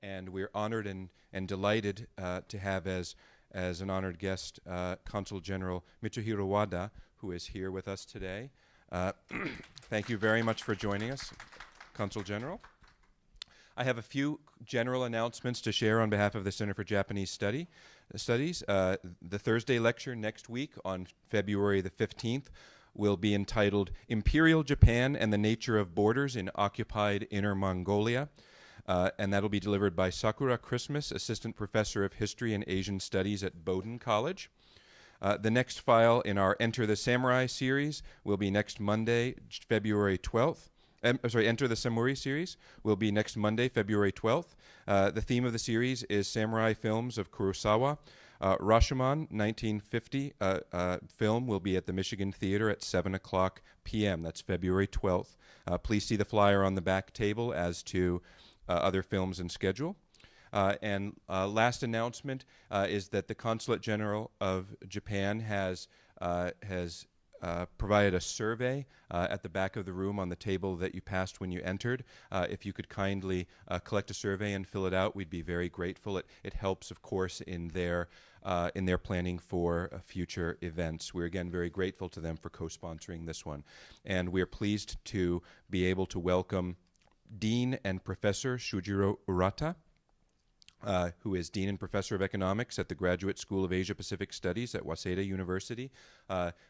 and we're honored and delighted to have as an honored guest Consul General Mitsuhiro Wada, who is here with us today. Thank you very much for joining us, Consul General. I have a few general announcements to share on behalf of the Center for Japanese Studies. The Thursday lecture next week on February the 15th will be entitled Imperial Japan and the Nature of Borders in Occupied Inner Mongolia. And that'll be delivered by Sakura Christmas, Assistant Professor of History and Asian Studies at Bowdoin College. The next file in our Enter the Samurai series will be next Monday, February 12th. Enter the Samurai series will be next Monday, February 12th. The theme of the series is samurai films of Kurosawa. Rashomon 1950 film will be at the Michigan Theater at 7 o'clock p.m. That's February 12th. Please see the flyer on the back table as to other films and schedule. And last announcement is that the Consulate General of Japan has provided a survey at the back of the room on the table that you passed when you entered. If you could kindly collect a survey and fill it out, we'd be very grateful. It helps, of course, in their planning for future events. We're again very grateful to them for co-sponsoring this one. And we're pleased to be able to welcome Dean and Professor Shujiro URATA, who is Dean and Professor of Economics at the Graduate School of Asia-Pacific Studies at Waseda University.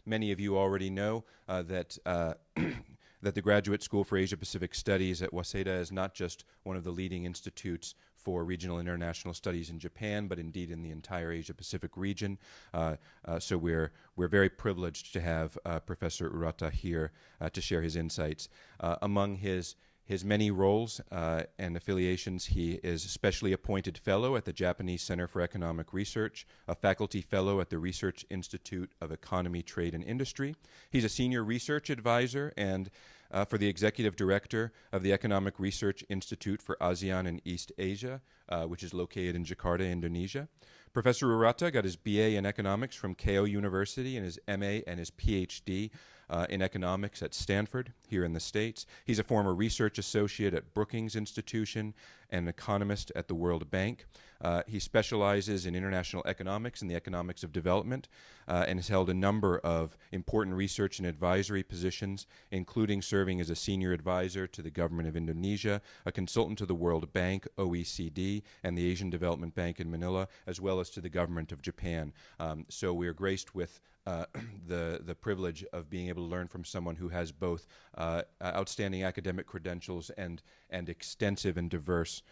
Many of you already know that that the Graduate School for Asia-Pacific Studies at Waseda is not just one of the leading institutes for regional and international studies in Japan, but indeed in the entire Asia-Pacific region. So we're very privileged to have Professor Urata here to share his insights. Among his many roles and affiliations, he is a specially appointed fellow at the Japanese Center for Economic Research, a faculty fellow at the Research Institute of Economy, Trade, and Industry. He's a senior research advisor and for the executive director of the Economic Research Institute for ASEAN and East Asia, which is located in Jakarta, Indonesia. Professor Urata got his BA in economics from Keio University and his MA and his PhD in economics at Stanford here in the States. He's a former research associate at Brookings Institution and an economist at the World Bank. He specializes in international economics and the economics of development and has held a number of important research and advisory positions, including serving as a senior advisor to the government of Indonesia, a consultant to the World Bank, OECD, and the Asian Development Bank in Manila, as well as to the government of Japan. So we are graced with the privilege of being able to learn from someone who has both outstanding academic credentials and extensive and diverse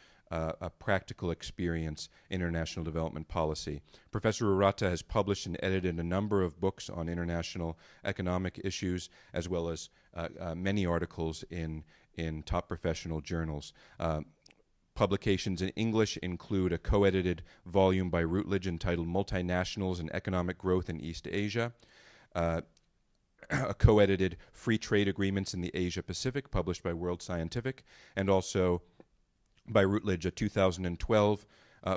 practical experience in international development policy. Professor Urata has published and edited a number of books on international economic issues, as well as many articles in top professional journals. Publications in English include a co-edited volume by Routledge entitled Multinationals and Economic Growth in East Asia, a co-edited Free Trade Agreements in the Asia-Pacific published by World Scientific, and also by Routledge a 2012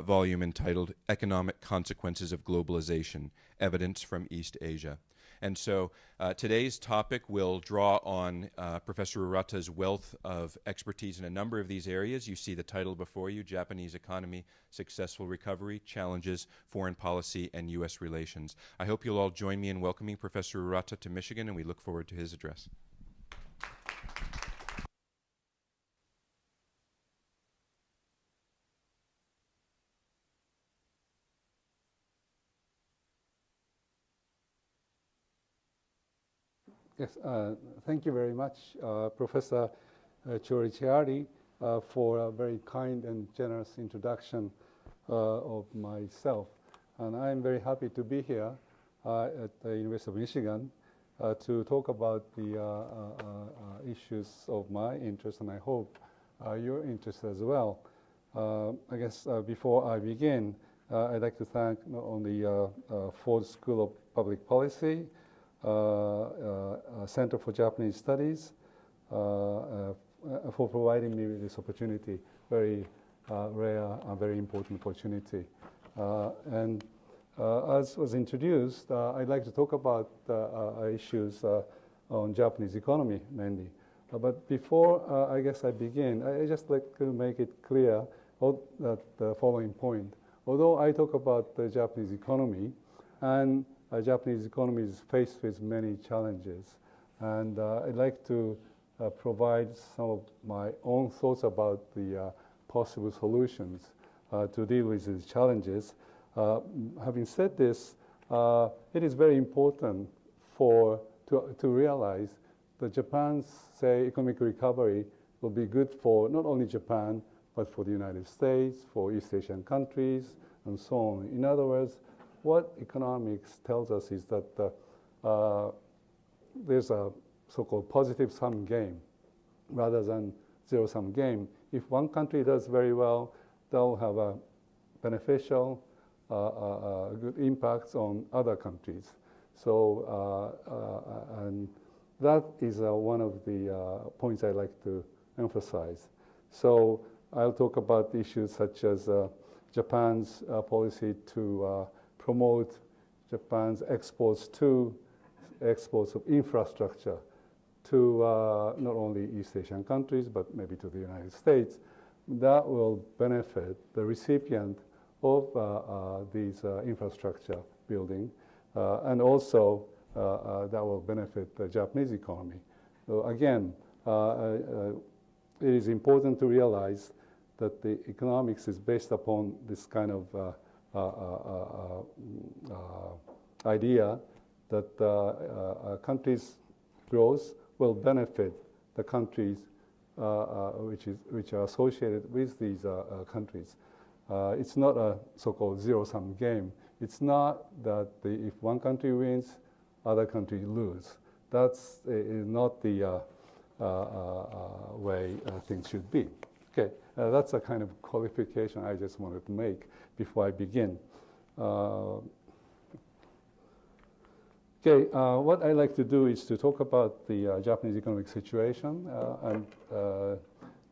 volume entitled Economic Consequences of Globalization, Evidence from East Asia. And so today's topic will draw on Professor Urata's wealth of expertise in a number of these areas. You see the title before you, Japanese Economy, Successful Recovery, Challenges, Foreign Policy, and U.S. Relations. I hope you'll all join me in welcoming Professor Urata to Michigan, and we look forward to his address. Yes, thank you very much, Professor Choriciari, for a very kind and generous introduction of myself. And I'm very happy to be here at the University of Michigan to talk about the issues of my interest, and I hope your interest as well. I guess before I begin, I'd like to thank not only Ford School of Public Policy, Center for Japanese Studies, for providing me with this opportunity, very rare and very important opportunity. And as was introduced, I'd like to talk about issues on Japanese economy mainly. But before I guess I begin, I just like to make it clear the following point. Although I talk about the Japanese economy, and Japanese economy is faced with many challenges, and I'd like to provide some of my own thoughts about the possible solutions to deal with these challenges. Having said this, it is very important to realize that Japan's, say, economic recovery will be good for not only Japan, but for the United States, for East Asian countries, and so on. In other words, what economics tells us is that there's a so-called positive sum game rather than zero-sum game. If one country does very well, they'll have a beneficial, good impacts on other countries. So, and that is one of the points I like to emphasize. So I'll talk about issues such as Japan's policy to promote Japan's exports of infrastructure to not only East Asian countries, but maybe to the United States. That will benefit the recipient of these infrastructure building, and also that will benefit the Japanese economy. So again, it is important to realize that the economics is based upon this kind of idea that a country's growth will benefit the countries which are associated with these countries. It's not a so-called zero-sum game. It's not that if one country wins, other countries lose. That's not the way things should be. Okay, that's a kind of qualification I just wanted to make before I begin. Okay, what I like to do is to talk about the Japanese economic situation and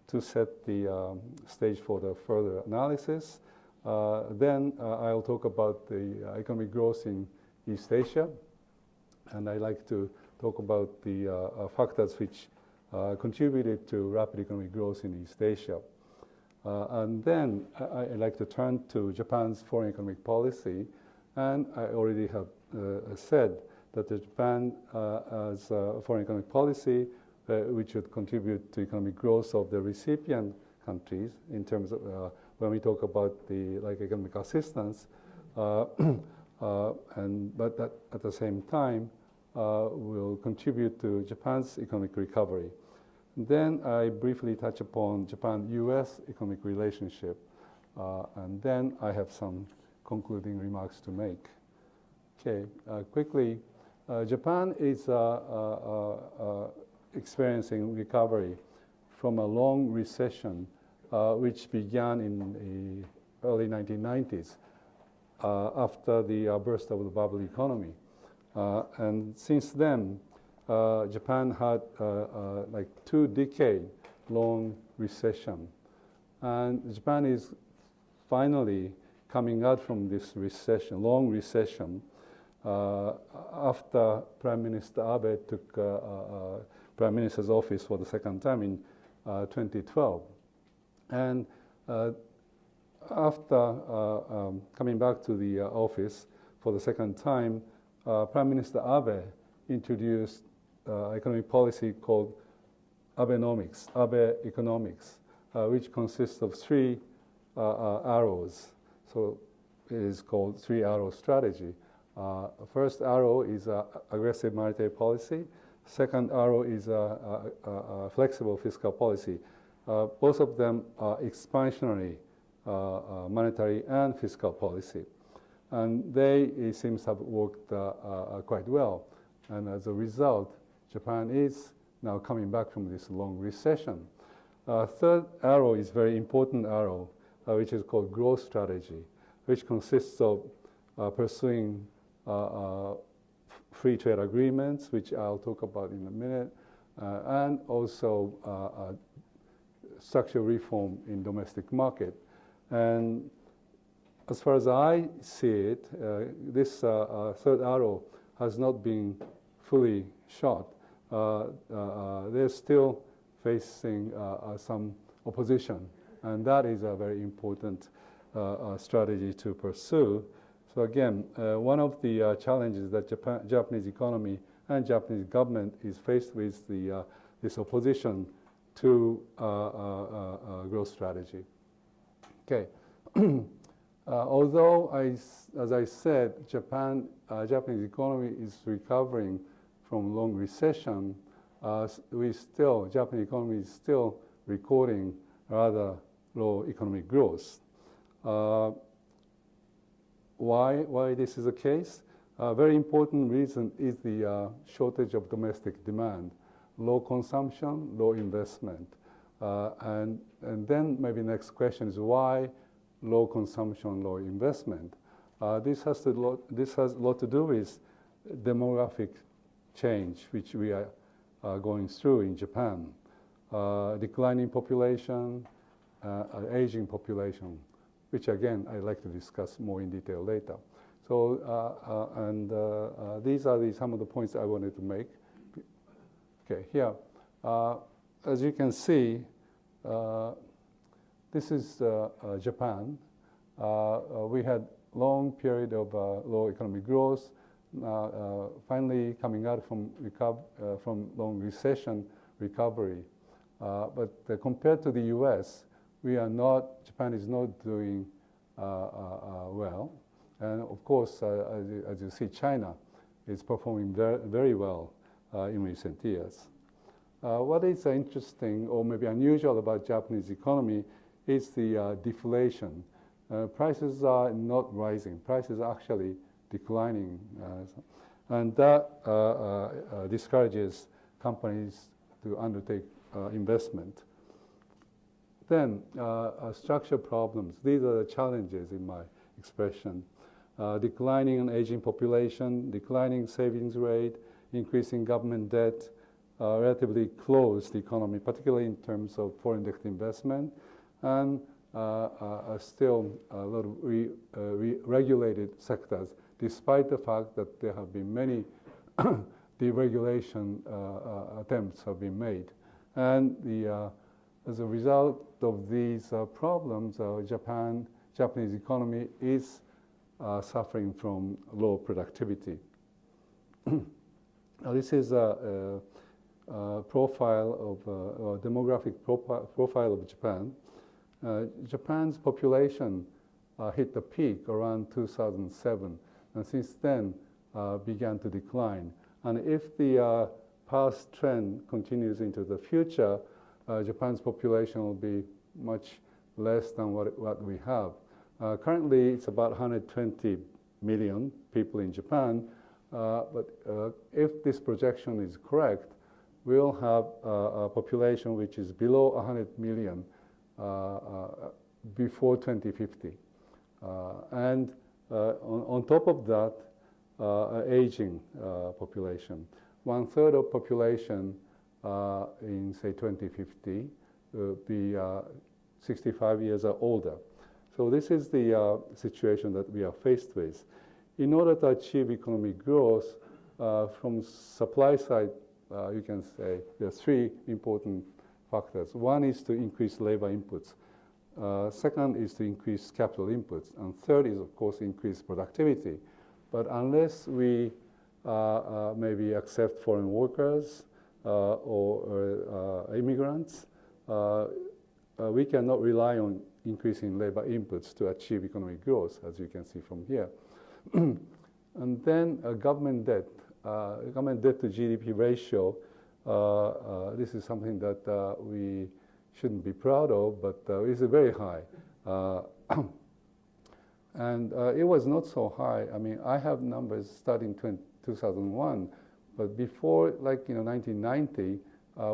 to set the stage for the further analysis. Then I'll talk about the economic growth in East Asia, and I like to talk about the factors which contributed to rapid economic growth in East Asia. And then I'd like to turn to Japan's foreign economic policy, and I already have said that Japan has a foreign economic policy which would contribute to economic growth of the recipient countries in terms of when we talk about the economic assistance, but that at the same time will contribute to Japan's economic recovery. Then I briefly touch upon Japan-U.S. economic relationship, and then I have some concluding remarks to make. Okay, quickly, Japan is experiencing recovery from a long recession which began in the early 1990s after the burst of the bubble economy. And since then, Japan had like 2-decade long recession. And Japan is finally coming out from this recession, long recession, after Prime Minister Abe took Prime Minister's office for the second time in 2012. And after coming back to the office for the second time, Prime Minister Abe introduced economic policy called Abenomics, Abe economics, which consists of 3 arrows. So it is called 3-arrow strategy. First arrow is aggressive monetary policy. Second arrow is flexible fiscal policy. Both of them are expansionary monetary and fiscal policy. And they, it seems, have worked quite well. And as a result, Japan is now coming back from this long recession. Third arrow is very important arrow, which is called growth strategy, which consists of pursuing free trade agreements, which I'll talk about in a minute, and also structural reform in domestic market. And as far as I see it, this third arrow has not been fully shot. They're still facing some opposition And that is a very important strategy to pursue. So again, one of the challenges that Japanese economy and Japanese government is faced with this opposition to growth strategy. Okay. Although, as I said, Japanese economy is recovering from long recession, Japanese economy is still recording rather low economic growth. Why this is the case? A very important reason is the shortage of domestic demand, low consumption, low investment. And then maybe next question is why low consumption, low investment? This has a lot to do with demographic change, which we are going through in Japan. Declining population, aging population, which again I'd like to discuss more in detail later. So, these are some of the points I wanted to make. Okay, here, as you can see, this is Japan. We had long period of low economic growth, finally coming out from long recession recovery. But compared to the U.S., Japan is not doing well. And of course, as you see, China is performing very well in recent years. What is interesting or maybe unusual about Japanese economy is the deflation. Prices are not rising. Prices are actually declining. And that discourages companies to undertake investment. Then, structural problems. These are the challenges in my expression. Declining and aging population, declining savings rate, increasing government debt, relatively closed economy, particularly in terms of foreign direct investment, and still a lot of regulated sectors, despite the fact that there have been many deregulation attempts have been made. And as a result of these problems, Japanese economy is suffering from low productivity. Now, this is a profile of demographic profile of Japan. Japan's population hit the peak around 2007, and since then began to decline. And if the past trend continues into the future, Japan's population will be much less than what we have. Currently, it's about 120 million people in Japan, but if this projection is correct, we'll have a population which is below 100 million before 2050. And on top of that, aging population. 1/3 of population in, say, 2050 will be 65 years or older. So this is the situation that we are faced with. In order to achieve economic growth, from supply side, you can say there are three important factors. One is to increase labor inputs. Second is to increase capital inputs. And third is, of course, increase productivity. But unless we maybe accept foreign workers or immigrants, we cannot rely on increasing labor inputs to achieve economic growth, as you can see from here. And then government debt to GDP ratio. This is something that we shouldn't be proud of, but it's very high. And it was not so high. I mean, I have numbers starting 2001, but before, 1990,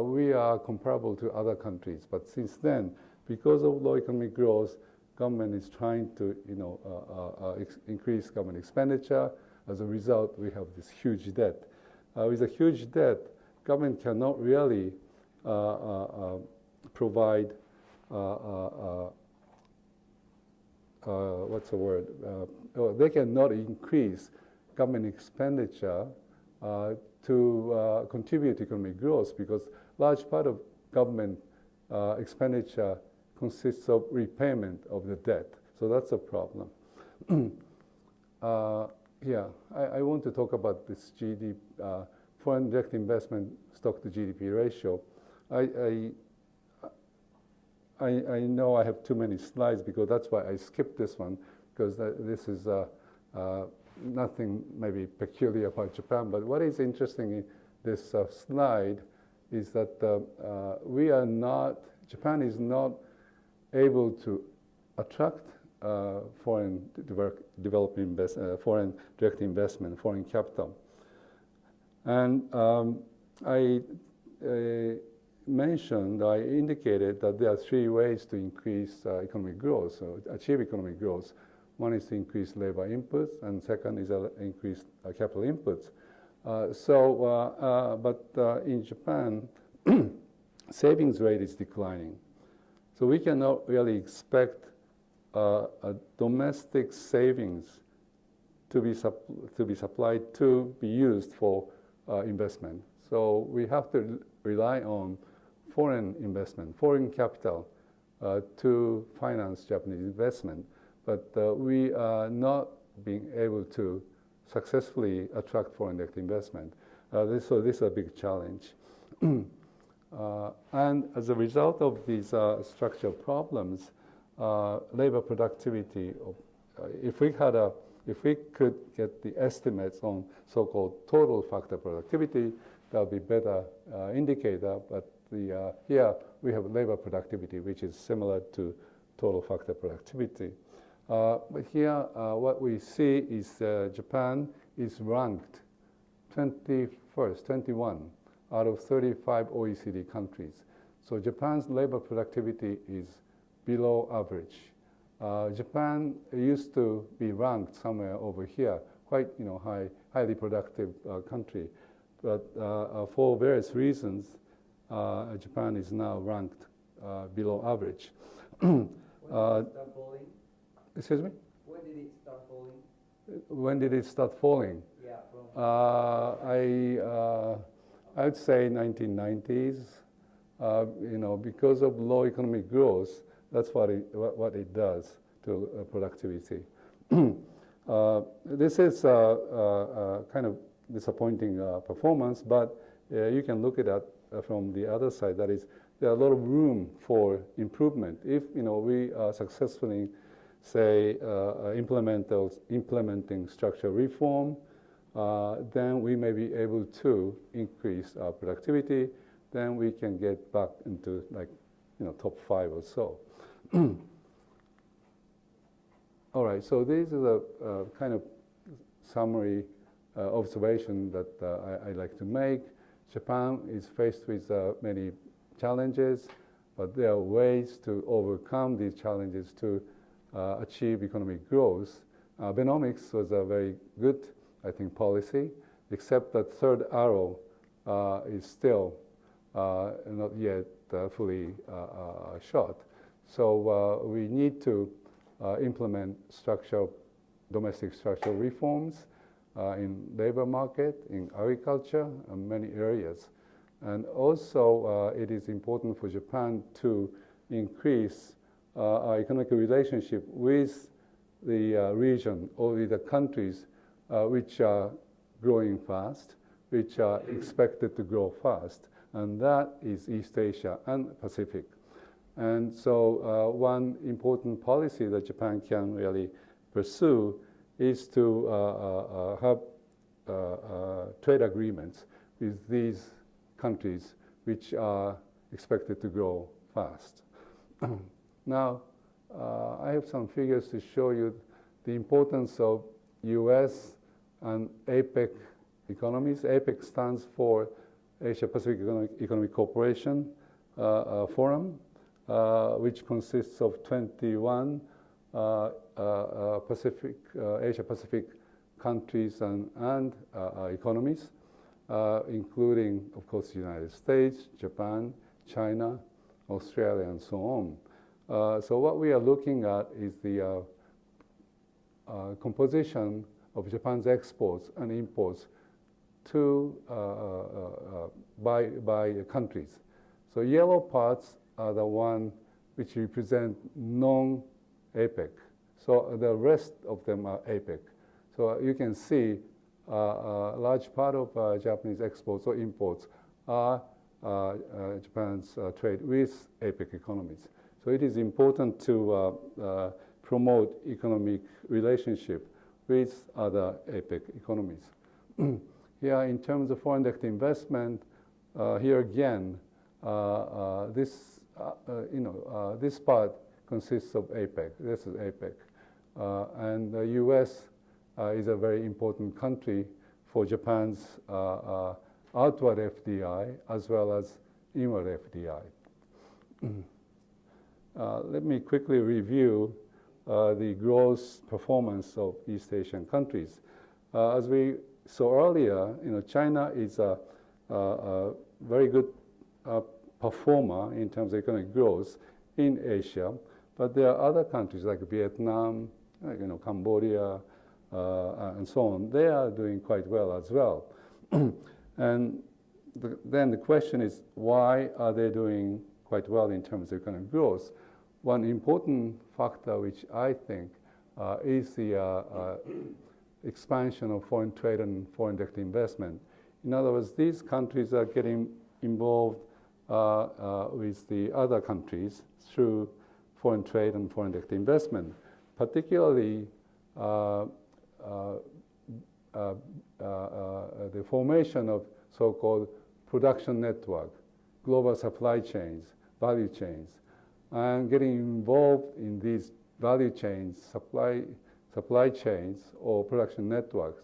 we are comparable to other countries. But since then, because of low economic growth, government is trying to, increase government expenditure. As a result, we have this huge debt. With a huge debt, government cannot really provide what's the word? They cannot increase government expenditure to contribute to economic growth, because large part of government expenditure consists of repayment of the debt. So that's a problem. Yeah, I want to talk about this GDP, foreign direct investment stock to GDP ratio. I know I have too many slides because that's why I skipped this one, because this is nothing maybe peculiar about Japan. But what is interesting in this slide is that Japan is not able to attract foreign direct investment, foreign capital. And I indicated that there are three ways to increase economic growth, so achieve economic growth. One is to increase labor inputs, and second is increase capital inputs. But in Japan, savings rate is declining. So we cannot really expect a domestic savings to be supplied to be used for investment. So we have to rely on foreign investment, foreign capital to finance Japanese investment. But we are not being able to successfully attract foreign direct investment. So this is a big challenge. And as a result of these structural problems, labor productivity, if we could get the estimates on so-called total factor productivity, that would be better indicator. But here we have labor productivity, which is similar to total factor productivity. But here, what we see is Japan is ranked 21st, 21 out of 35 OECD countries. So Japan's labor productivity is below average. Japan used to be ranked somewhere over here, quite highly productive country. But for various reasons, Japan is now ranked below average. When did it start falling? Excuse me? When did it start falling? When did it start falling? Yeah, I would say 1990s. Because of low economic growth, that's what it does to productivity. This is kind of disappointing performance, but you can look at it from the other side. That is, there are a lot of room for improvement. If we are successfully, say, implementing structural reform, then we may be able to increase our productivity. Then we can get back into top 5 or so. All right, so this is a kind of summary observation that I like to make. Japan is faced with many challenges, but there are ways to overcome these challenges to achieve economic growth. Abenomics was a very good, I think, policy, except that third arrow is still not yet fully shot. So we need to implement domestic structural reforms in labor market, in agriculture, and many areas. And also, it is important for Japan to increase our economic relationship with the region or with the countries which are growing fast, which are expected to grow fast. And that is East Asia and Pacific. And so one important policy that Japan can really pursue is to have trade agreements with these countries which are expected to grow fast. Now, I have some figures to show you the importance of US and APEC economies. APEC stands for Asia-Pacific Economic Cooperation Forum, which consists of 21 Asia-Pacific countries and economies, including, of course, the United States, Japan, China, Australia, and so on. So what we are looking at is the composition of Japan's exports and imports to by countries. So yellow parts are the one which represent non-APEC. So the rest of them are APEC. So you can see a large part of Japanese exports or imports are Japan's trade with APEC economies. So it is important to promote economic relationship with other APEC economies. Here, in terms of foreign direct investment, here again, this part consists of APEC. This is APEC, and the U.S. Is a very important country for Japan's outward FDI as well as inward FDI. Let me quickly review the growth performance of East Asian countries. As we saw earlier, China is a very good performer in terms of economic growth in Asia, but there are other countries like Vietnam, Cambodia, and so on. They are doing quite well as well. And then the question is, why are they doing quite well in terms of economic growth? One important factor which I think is the expansion of foreign trade and foreign direct investment. In other words, these countries are getting involved with the other countries through foreign trade and foreign direct investment, particularly the formation of so-called production network, global supply chains, value chains, and getting involved in these value chains, supply chains or production networks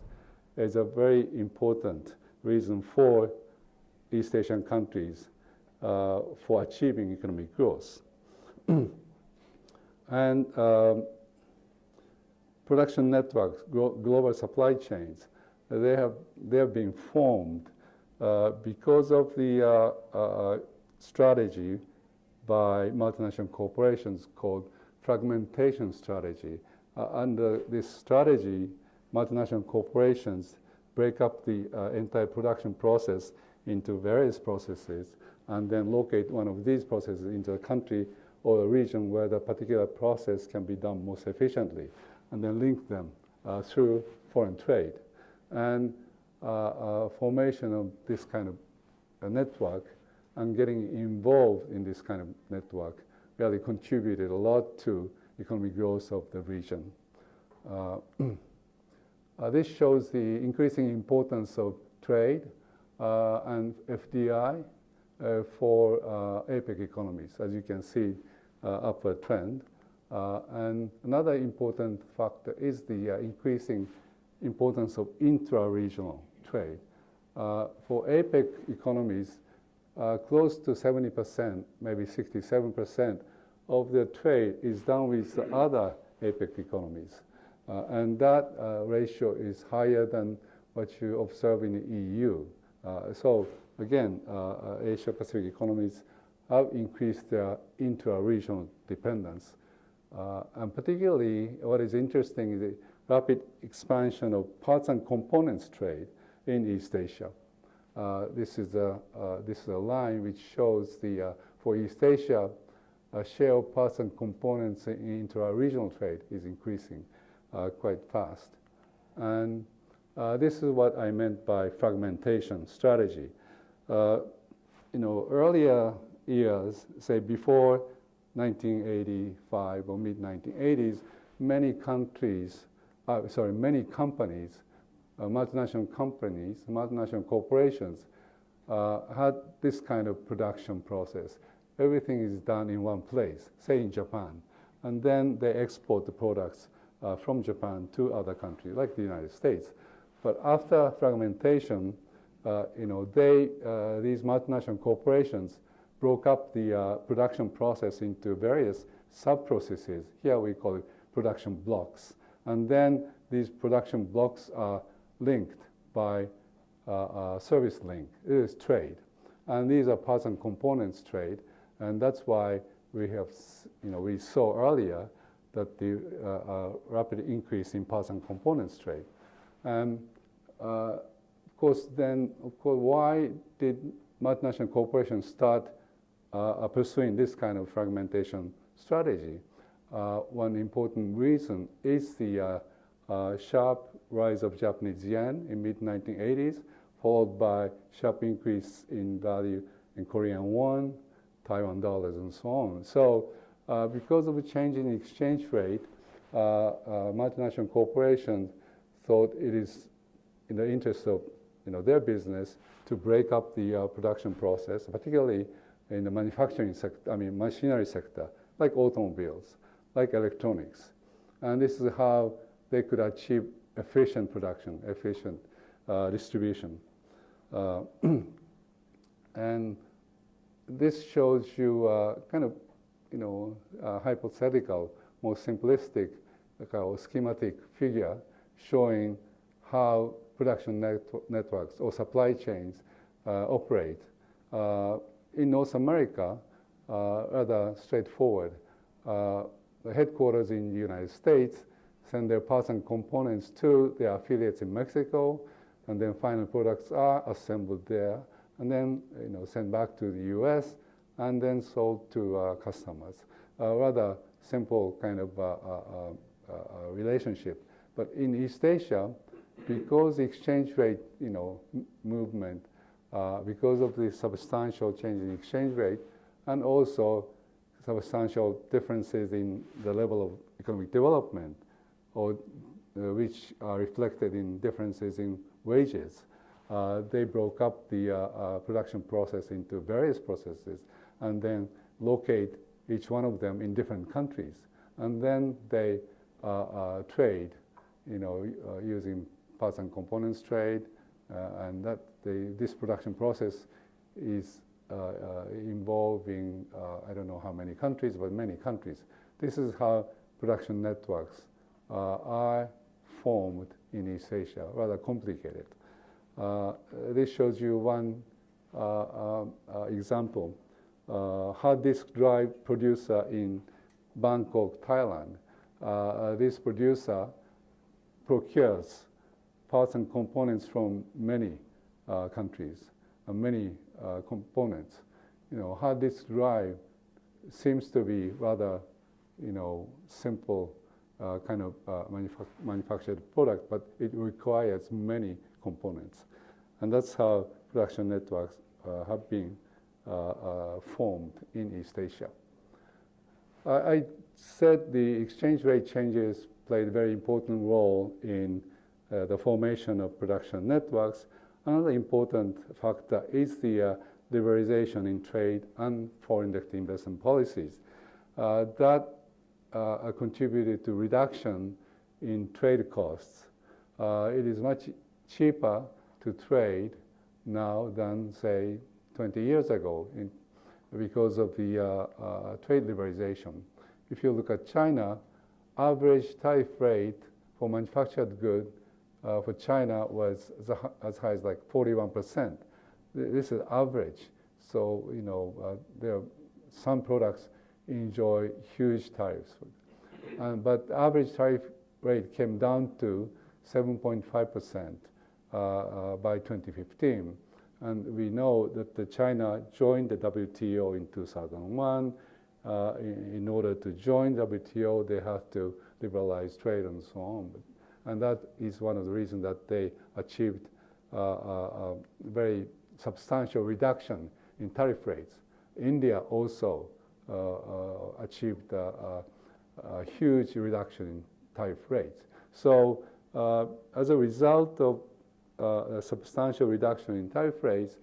is a very important reason for East Asian countries for achieving economic growth. And production networks, global supply chains, they have been formed because of the strategy by multinational corporations called Fragmentation Strategy. Under this strategy, multinational corporations break up the entire production process into various processes and then locate one of these processes into a country or a region where the particular process can be done most efficiently, and then link them through foreign trade. And formation of this kind of a network and getting involved in this kind of network really contributed a lot to economic growth of the region. This shows the increasing importance of trade and FDI for APEC economies, as you can see, upward trend. And another important factor is the increasing importance of intra-regional trade. For APEC economies, close to 70%, maybe 67% of their trade is done with other APEC economies. And that ratio is higher than what you observe in the EU. So again, Asia-Pacific economies have increased their intra-regional dependence. And particularly, what is interesting is the rapid expansion of parts and components trade in East Asia. This is a line which shows the for East Asia, share of parts and components into our regional trade is increasing quite fast. And this is what I meant by fragmentation strategy. Earlier years, say before 1985 or mid-1980s, many companies, multinational companies, multinational corporations had this kind of production process. Everything is done in one place, say in Japan, and then they export the products from Japan to other countries, like the United States. But after fragmentation, these multinational corporations broke up the production process into various sub-processes. Here we call it production blocks. And then these production blocks are linked by service link. It is trade. And these are parts and components trade. And that's why we have, we saw earlier that the rapid increase in parts and components trade. And of course, why did multinational corporations start pursuing this kind of fragmentation strategy. One important reason is the sharp rise of Japanese yen in mid-1980s, followed by sharp increase in value in Korean won, Taiwan dollars, and so on. So because of a change in exchange rate, multinational corporations thought it is in the interest of their business to break up the production process, particularly in the manufacturing sector, machinery sector, like automobiles, like electronics. And this is how they could achieve efficient production, efficient distribution. And this shows you kind of, hypothetical, more simplistic, schematic figure showing how production networks or supply chains operate. In North America, rather straightforward. The headquarters in the United States send their parts and components to their affiliates in Mexico, and then final products are assembled there, and then sent back to the U.S. and then sold to customers. Rather simple kind of relationship. But in East Asia, because the exchange rate, movement, because of the substantial change in exchange rate, and also substantial differences in the level of economic development, or which are reflected in differences in wages. They broke up the production process into various processes and then locate each one of them in different countries. And then they trade, using parts and components trade, and that this production process is involving, I don't know how many countries, but many countries. This is how production networks are formed in East Asia, rather complicated. This shows you one example. Hard disk drive producer in Bangkok, Thailand. This producer procures parts and components from many countries, many components. Hard disk drive seems to be rather, simple kind of manufactured product, but it requires many components. And that's how production networks have been formed in East Asia. I said the exchange rate changes played a very important role in the formation of production networks. Another important factor is the liberalization in trade and foreign direct investment policies. That contributed to reduction in trade costs. It is much cheaper to trade now than, say, 20 years ago because of the trade liberalization. If you look at China, average tariff rate for manufactured goods for China was as high as like 41%. This is average. So, there are some products enjoy huge tariffs. But average tariff rate came down to 7.5% by 2015. And we know that China joined the WTO in 2001. In order to join WTO, they have to liberalize trade and so on. And that is one of the reasons that they achieved a very substantial reduction in tariff rates. India also achieved a huge reduction in tariff rates. So as a result of a substantial reduction in tariff rates,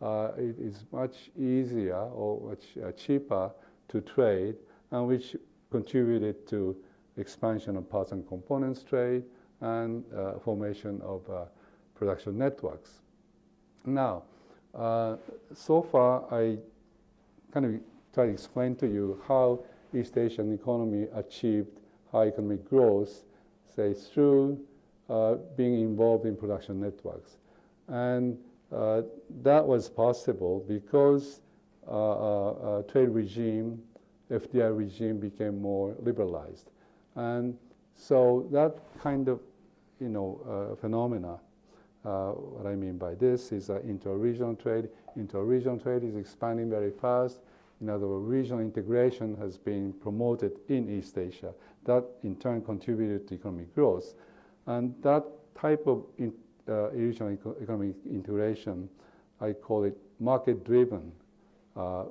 it is much easier or much cheaper to trade, and which contributed to expansion of parts and components trade and formation of production networks. Now, so far I kind of try to explain to you how East Asian economy achieved high economic growth, say, through being involved in production networks. And that was possible because trade regime, FTA regime became more liberalized. And so that kind of, phenomena, what I mean by this is inter-regional trade. Inter-regional trade is expanding very fast. In other words, regional integration has been promoted in East Asia. That in turn contributed to economic growth. And that type of regional economic integration, I call it market-driven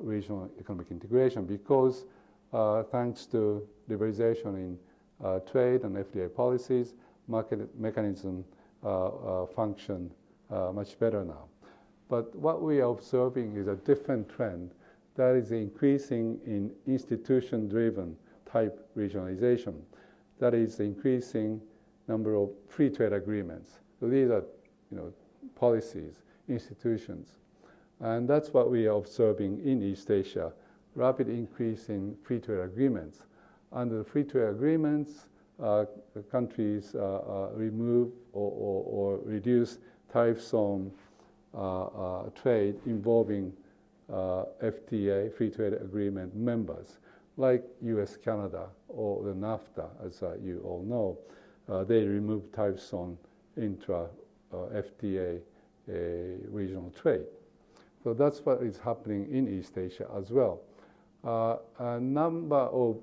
regional economic integration, because thanks to liberalization in trade and FTA policies, market mechanism function much better now. But what we are observing is a different trend that is increasing in institution-driven type regionalization. That is the increasing number of free trade agreements. So these are, policies, institutions. And that's what we are observing in East Asia, rapid increase in free trade agreements. Under the free trade agreements, countries remove or reduce tariffs on trade involving FTA, free trade agreement members, like US, Canada, or the NAFTA, as you all know. They remove tariffs on intra-FTA regional trade. So that's what is happening in East Asia as well. A number of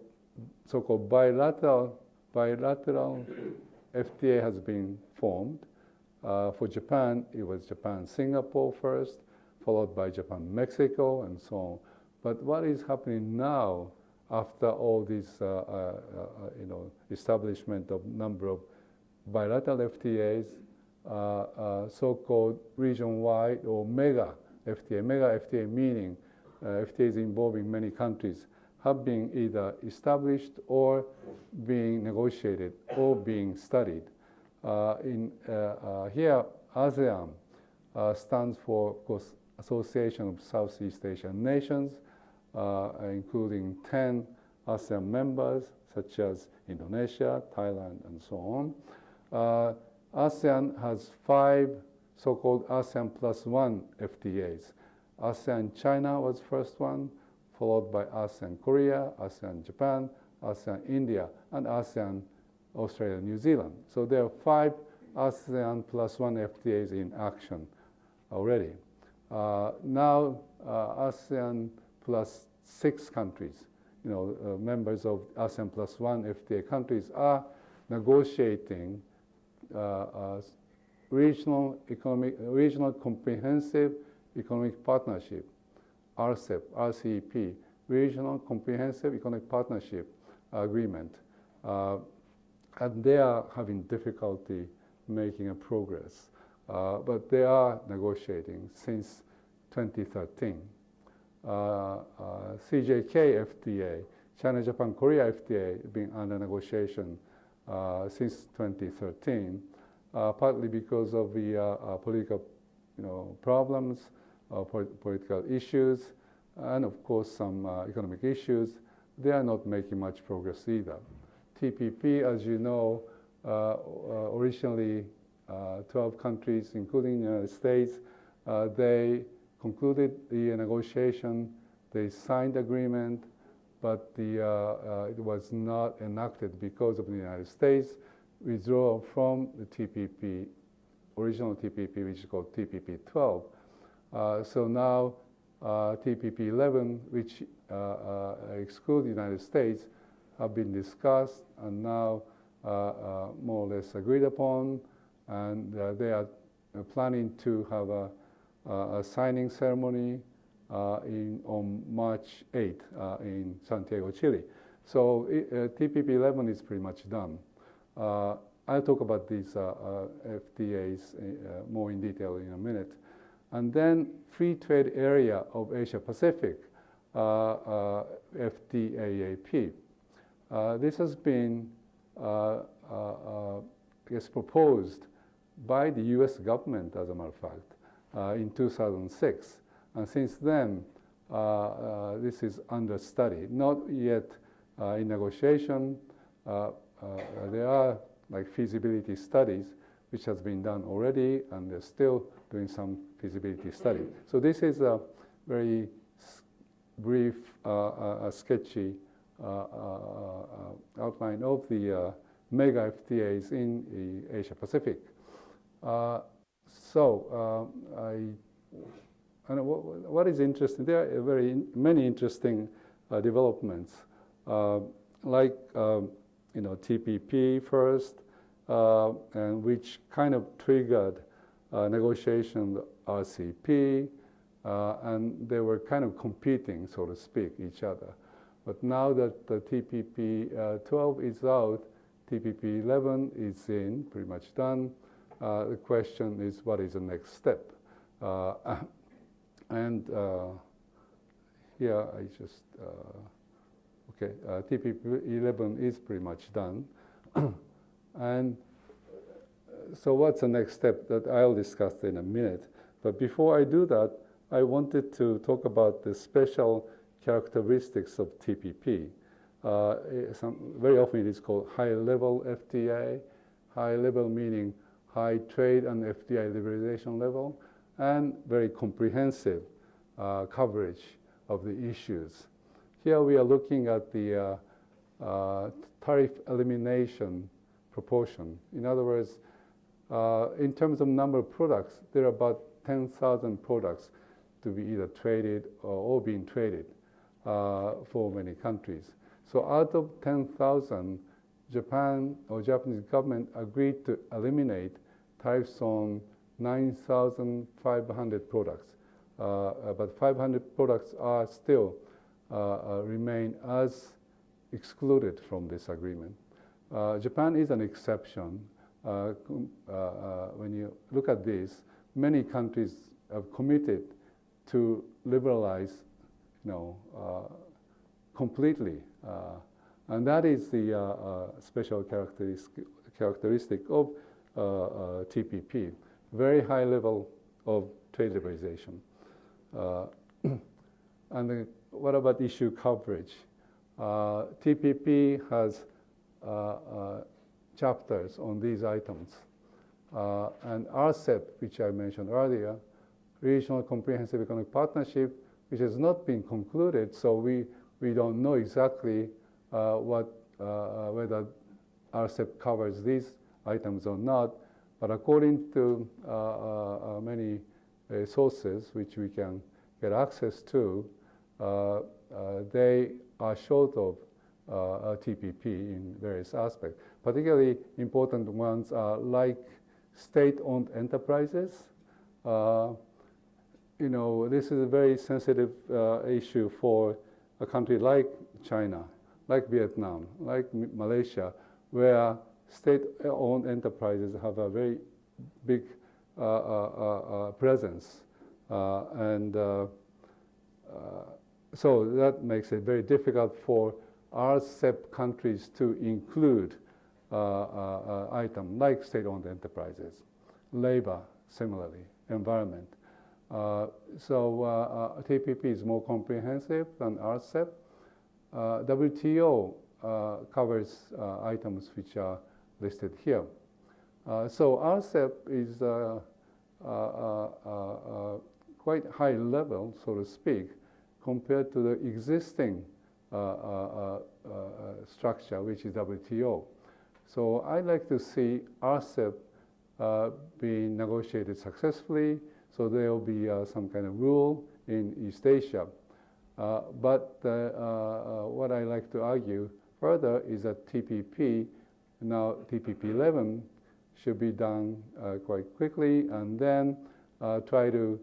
so-called bilateral FTA has been formed. For Japan, it was Japan-Singapore first, followed by Japan-Mexico, and so on. But what is happening now, after all this, establishment of number of bilateral FTAs, so-called region-wide or mega FTA. Mega FTA meaning FTAs involving many countries have been either established or being negotiated or being studied. Here, ASEAN stands for, of course, Association of Southeast Asian Nations, including 10 ASEAN members, such as Indonesia, Thailand, and so on. ASEAN has 5 so-called ASEAN +1 FTAs. ASEAN-China was first one, followed by ASEAN-Korea, ASEAN-Japan, ASEAN-India, and ASEAN-Australia-New Zealand. So there are 5 ASEAN +1 FTAs in action already. Now, ASEAN +6 countries, members of ASEAN +1 FTA countries are negotiating regional comprehensive economic partnership, RCEP, RCEP, Regional Comprehensive Economic Partnership Agreement. And they are having difficulty making a progress. But they are negotiating since 2013. CJK FTA, China-Japan-Korea FTA, being under negotiation since 2013, partly because of the political problems, political issues, and of course some economic issues. They are not making much progress either. TPP, as you know, originally 12 countries, including the United States, they concluded the negotiation, they signed agreement, but it was not enacted because of the United States withdrawal from the TPP, original TPP, which is called TPP 12. So now TPP 11, which exclude the United States, have been discussed and now more or less agreed upon, and they are planning to have a signing ceremony on March 8th in Santiago, Chile. So TPP 11 is pretty much done. I'll talk about these FTAs more in detail in a minute. And then free trade area of Asia-Pacific, FTAAP. This has been proposed by the US government, as a matter of fact, in 2006. And since then, this is under study, not yet in negotiation. There are like feasibility studies which has been done already, and they're still doing some feasibility study. So this is a very brief, sketchy outline of the mega FTAs in the Asia Pacific. I and what is interesting, there are many interesting developments, like TPP first, and which kind of triggered negotiation RCP, and they were kind of competing, so to speak, each other. But now that the TPP 12 is out, TPP 11 is in, pretty much done. The question is, what is the next step? And here I just, okay, TPP 11 is pretty much done. And so what's the next step that I'll discuss in a minute. But before I do that, I wanted to talk about the special characteristics of TPP. Very often it is called high-level FTA, high-level meaning high trade and FDI liberalization level, and very comprehensive coverage of the issues. Here we are looking at the tariff elimination proportion. In other words, in terms of number of products, there are about 10,000 products to be either traded or being traded for many countries. So out of 10,000, Japan or Japanese government agreed to eliminate tariffs on 9,500 products. But 500 products are still remain as excluded from this agreement. Japan is an exception. When you look at this, many countries have committed to liberalize, completely, and that is the special characteristic of TPP. Very high level of trade liberalization. And what about issue coverage? TPP has chapters on these items. And RCEP, which I mentioned earlier, Regional Comprehensive Economic Partnership, which has not been concluded, so we don't know exactly whether RCEP covers these items or not. But according to many sources which we can get access to, they are short of TPP in various aspects. Particularly important ones are like state-owned enterprises. This is a very sensitive issue for a country like China, like Vietnam, like Malaysia, where state-owned enterprises have a very big presence. So that makes it very difficult for RCEP countries to include items like state-owned enterprises, labor, similarly, environment. So TPP is more comprehensive than RCEP. WTO covers items which are listed here. So RCEP is quite high level, so to speak, compared to the existing structure, which is WTO. So I'd like to see RCEP being negotiated successfully, so there will be some kind of rule in East Asia. But what I like to argue further is that TPP, now TPP 11, should be done quite quickly, and then try to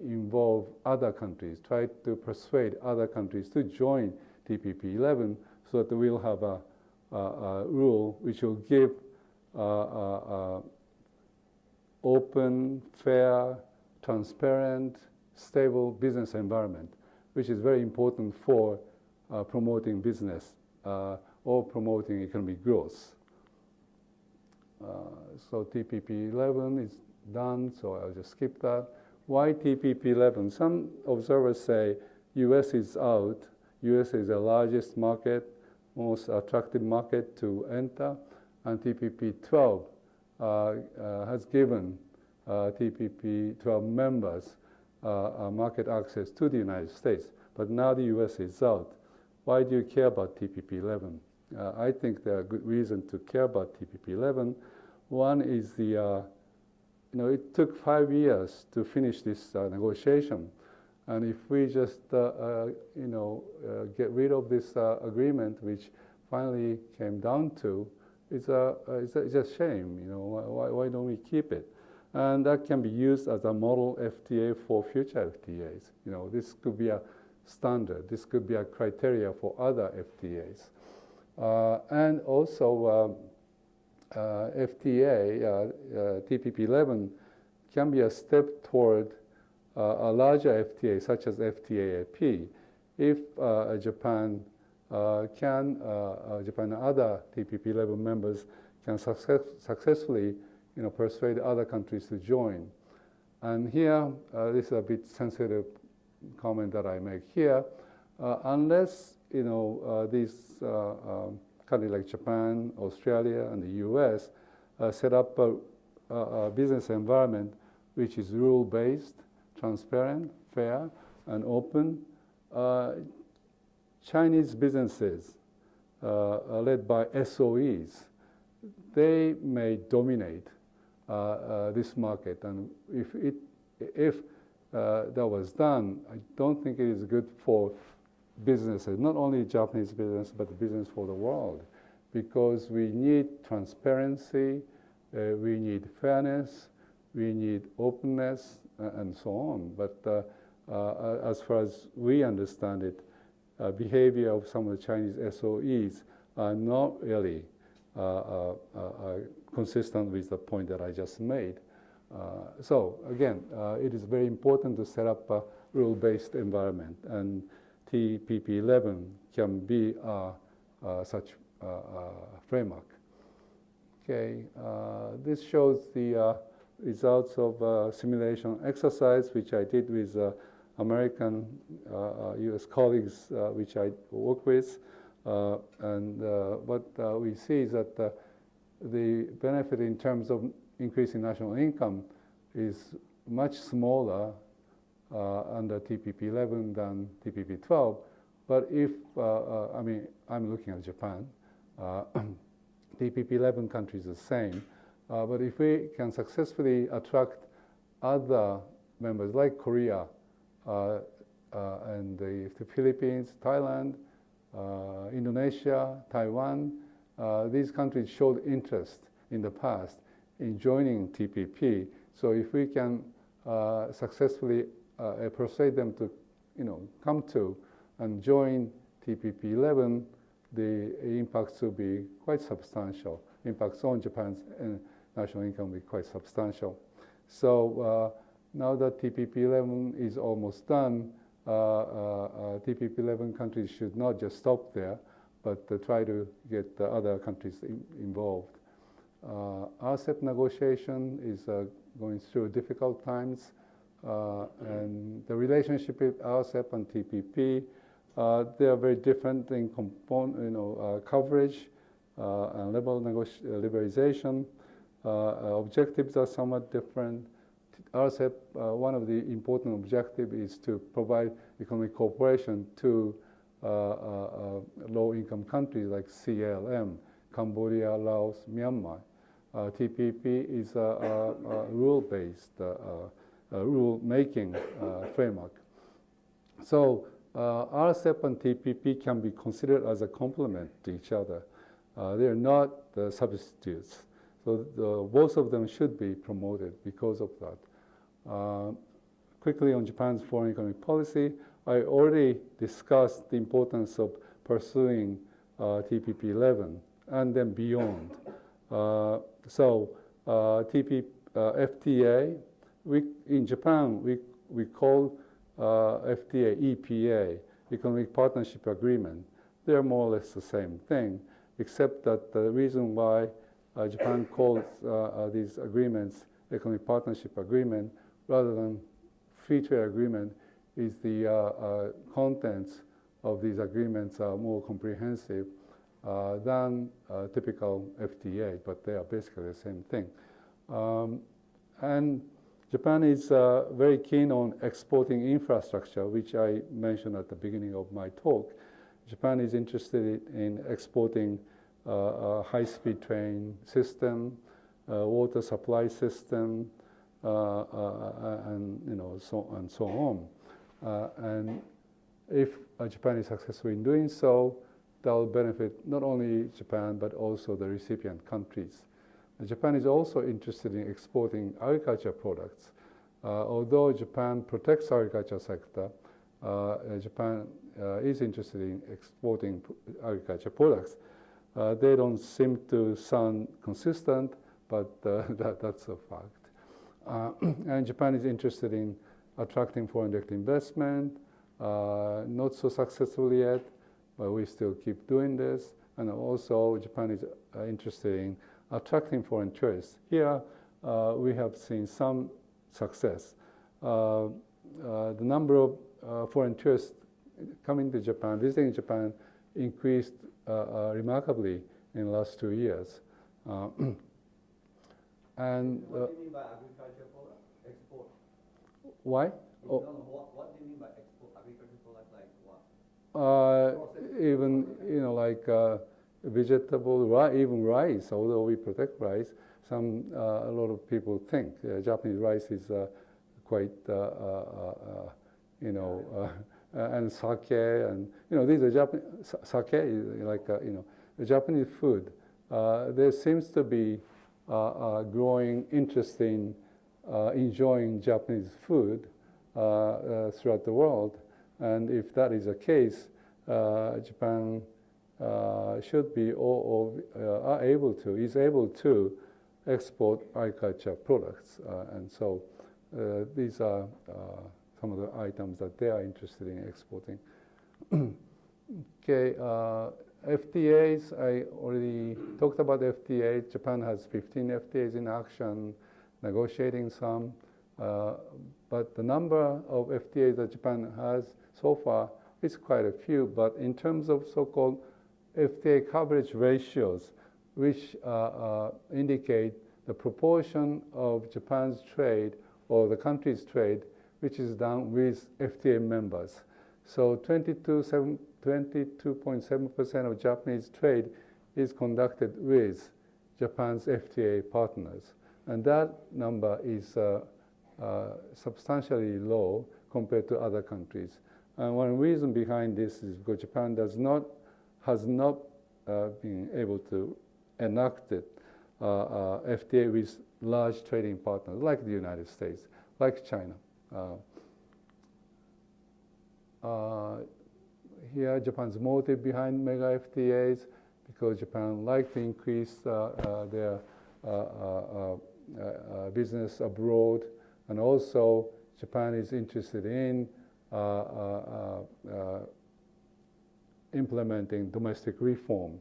involve other countries, try to persuade other countries to join TPP 11, so that we'll have a rule which will give open, fair, transparent, stable business environment, which is very important for promoting business or promoting economic growth. So TPP 11 is done, so I'll just skip that. Why TPP 11? Some observers say US is out. US is the largest market, most attractive market to enter, and TPP 12 has given TPP 12 members market access to the United States. But now the US is out. Why do you care about TPP 11? I think there are good reasons to care about TPP 11. One is the it took 5 years to finish this negotiation. And if we just, get rid of this agreement, which finally came down to, it's a shame. Why don't we keep it? And that can be used as a model FTA for future FTAs. This could be a standard. This could be a criteria for other FTAs. And also, FTA, TPP-11, can be a step toward a larger FTA, such as FTA-AP, if Japan and other TPP-11 members can successfully persuade other countries to join. And here, this is a bit sensitive comment that I make here. Unless these countries like Japan, Australia, and the US set up a business environment which is rule-based, transparent, fair, and open, Chinese businesses led by SOEs, they may dominate this market. And if that was done, I don't think it is good for businesses, not only Japanese business, but the business for the world, because we need transparency, we need fairness, we need openness, and so on. But as far as we understand it, behavior of some of the Chinese SOEs are not really consistent with the point that I just made. So again, it is very important to set up a rule-based environment, and TPP-11 can be such framework. Okay, this shows the results of a simulation exercise which I did with American US colleagues which I work with. And what we see is that the benefit in terms of increasing national income is much smaller under TPP-11 than TPP-12. But if, I'm looking at Japan, TPP-11 countries are the same. But if we can successfully attract other members like Korea and the Philippines, Thailand, Indonesia, Taiwan, these countries showed interest in the past in joining TPP. So if we can successfully persuade them to, come to and join TPP-11, the impacts will be quite substantial. Impacts on Japan's national income will be quite substantial. So now that TPP-11 is almost done, TPP-11 countries should not just stop there, but try to get the other countries involved. RCEP negotiation is going through difficult times, and the relationship with RCEP and TPP, they are very different in coverage and liberalization. Objectives are somewhat different. RCEP, one of the important objectives is to provide economic cooperation to low-income countries like CLM, Cambodia, Laos, Myanmar. TPP is a rule-based, rule-making framework. So RCEP and TPP can be considered as a complement to each other. They are not substitutes. So both of them should be promoted because of that. Quickly on Japan's foreign economic policy, I already discussed the importance of pursuing TPP-11 and then beyond. FTA, in Japan, we call FTA EPA, Economic Partnership Agreement. They're more or less the same thing, except that the reason why Japan calls these agreements Economic Partnership Agreement rather than Free Trade Agreement is the contents of these agreements are more comprehensive than typical FTA, but they are basically the same thing. And Japan is very keen on exporting infrastructure, which I mentioned at the beginning of my talk. Japan is interested in exporting a high-speed train system, water supply system, and so and so on. And if Japan is successful in doing so, that will benefit not only Japan but also the recipient countries. Japan is also interested in exporting agriculture products. Although Japan protects agriculture sector, Japan is interested in exporting agriculture products. They don't seem to sound consistent, but that's a fact. And Japan is interested in attracting foreign direct investment, not so successfully yet, but we still keep doing this. And also Japan is interested in attracting foreign tourists. Here we have seen some success. The number of foreign tourists coming to Japan, visiting Japan, increased remarkably in the last 2 years. And what do you mean by agriculture product? Export? Why? No, what do you mean by export? Agriculture product like what? Even like vegetable, even rice. Although we protect rice, a lot of people think Japanese rice is quite and sake, and these are Japanese. Sake is like Japanese food. There seems to be growing interest in enjoying Japanese food throughout the world, and if that is the case, Japan should be is able to export agriculture products, and so these are some of the items that they are interested in exporting. Okay, FTAs, I already talked about FTAs. Japan has 15 FTAs in action, negotiating some, but the number of FTAs that Japan has so far is quite a few, but in terms of so-called FTA coverage ratios, which indicate the proportion of Japan's trade or the country's trade which is done with FTA members. So 22.7% of Japanese trade is conducted with Japan's FTA partners. And that number is substantially low compared to other countries. And one reason behind this is because Japan has not been able to enact it, FTA with large trading partners like the United States, like China. Here, Japan's motive behind mega FTAs, because Japan likes to increase their business abroad, and also Japan is interested in implementing domestic reform.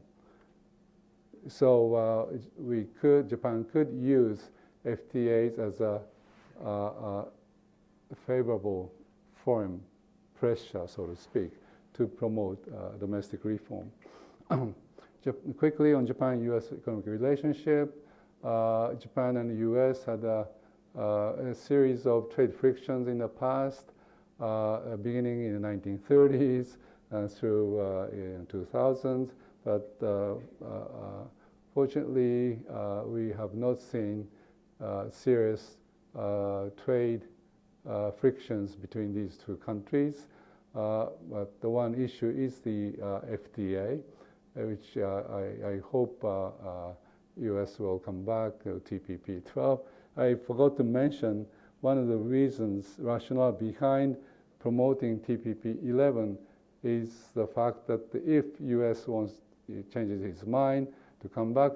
So Japan could use FTAs as a favorable foreign pressure, so to speak, to promote domestic reform. Quickly on Japan-U.S. economic relationship, Japan and the U.S. had a series of trade frictions in the past, beginning in the 1930s and through in 2000s. But fortunately, we have not seen serious trade frictions between these two countries. But the one issue is the FTA, which I hope U.S. will come back to TPP 12. I forgot to mention one of the rationale behind promoting TPP 11 is the fact that if U.S. changes its mind to come back,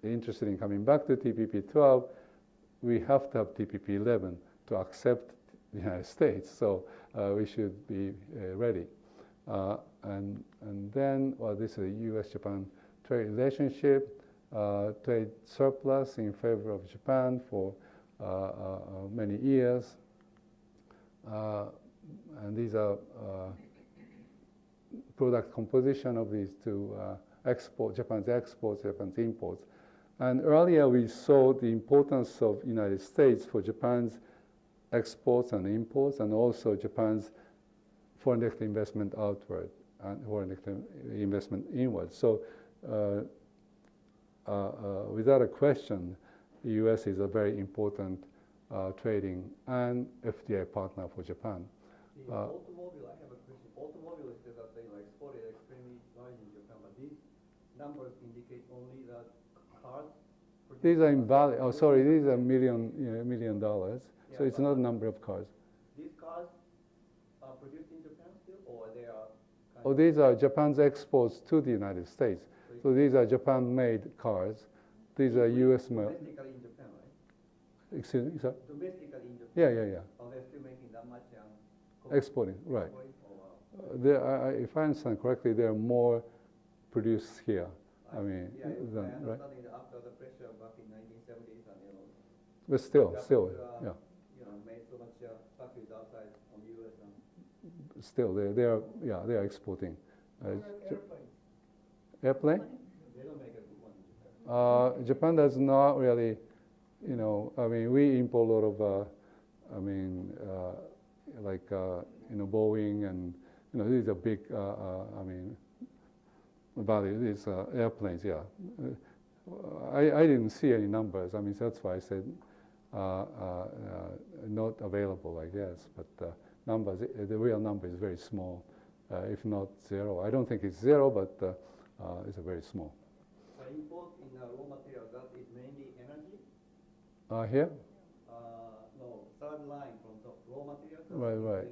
interested in coming back to TPP 12, we have to have TPP 11 to accept the United States. So we should be ready. And then, this is a U.S.-Japan trade relationship, trade surplus in favor of Japan for many years. And these are product composition of these two Japan's exports, Japan's imports. And earlier we saw the importance of United States for Japan's exports and imports, and also Japan's foreign direct investment outward and foreign direct investment inward. So without a question, the U.S. is a very important trading and FTA partner for Japan. The automobile, I have a question. Automobile is that they exported extremely large in Japan, but these numbers indicate only that cars. These are invalid. Oh, sorry, these are $1 million. Yeah, So it's not a number of cars. These cars are produced in Japan still, or they are? Oh, these are Japan's exports to the United States. So these are Japan-made cars. These are U.S. made. Domestically in Japan, right? Excuse me, sir? Domestically in Japan. Yeah. Oh, they're still making that much. Exporting, right. Oh, wow. If I understand correctly, there are more produced here. I mean, yeah, I understand right? that after the pressure back in 1970s and But still, yeah. Made so much factories outside on the U.S. And still, they are exporting. Airplane? They don't make a good one in Japan. Japan does not really, I mean, we import a lot of, Boeing and, these are big, value, these airplanes, yeah. I didn't see any numbers. I mean, that's why I said not available, I guess. But numbers, the real number is very small, if not zero. I don't think it's zero, but it's a very small. So import in raw material, that is mainly energy? Here? No, third line from the raw material. Right.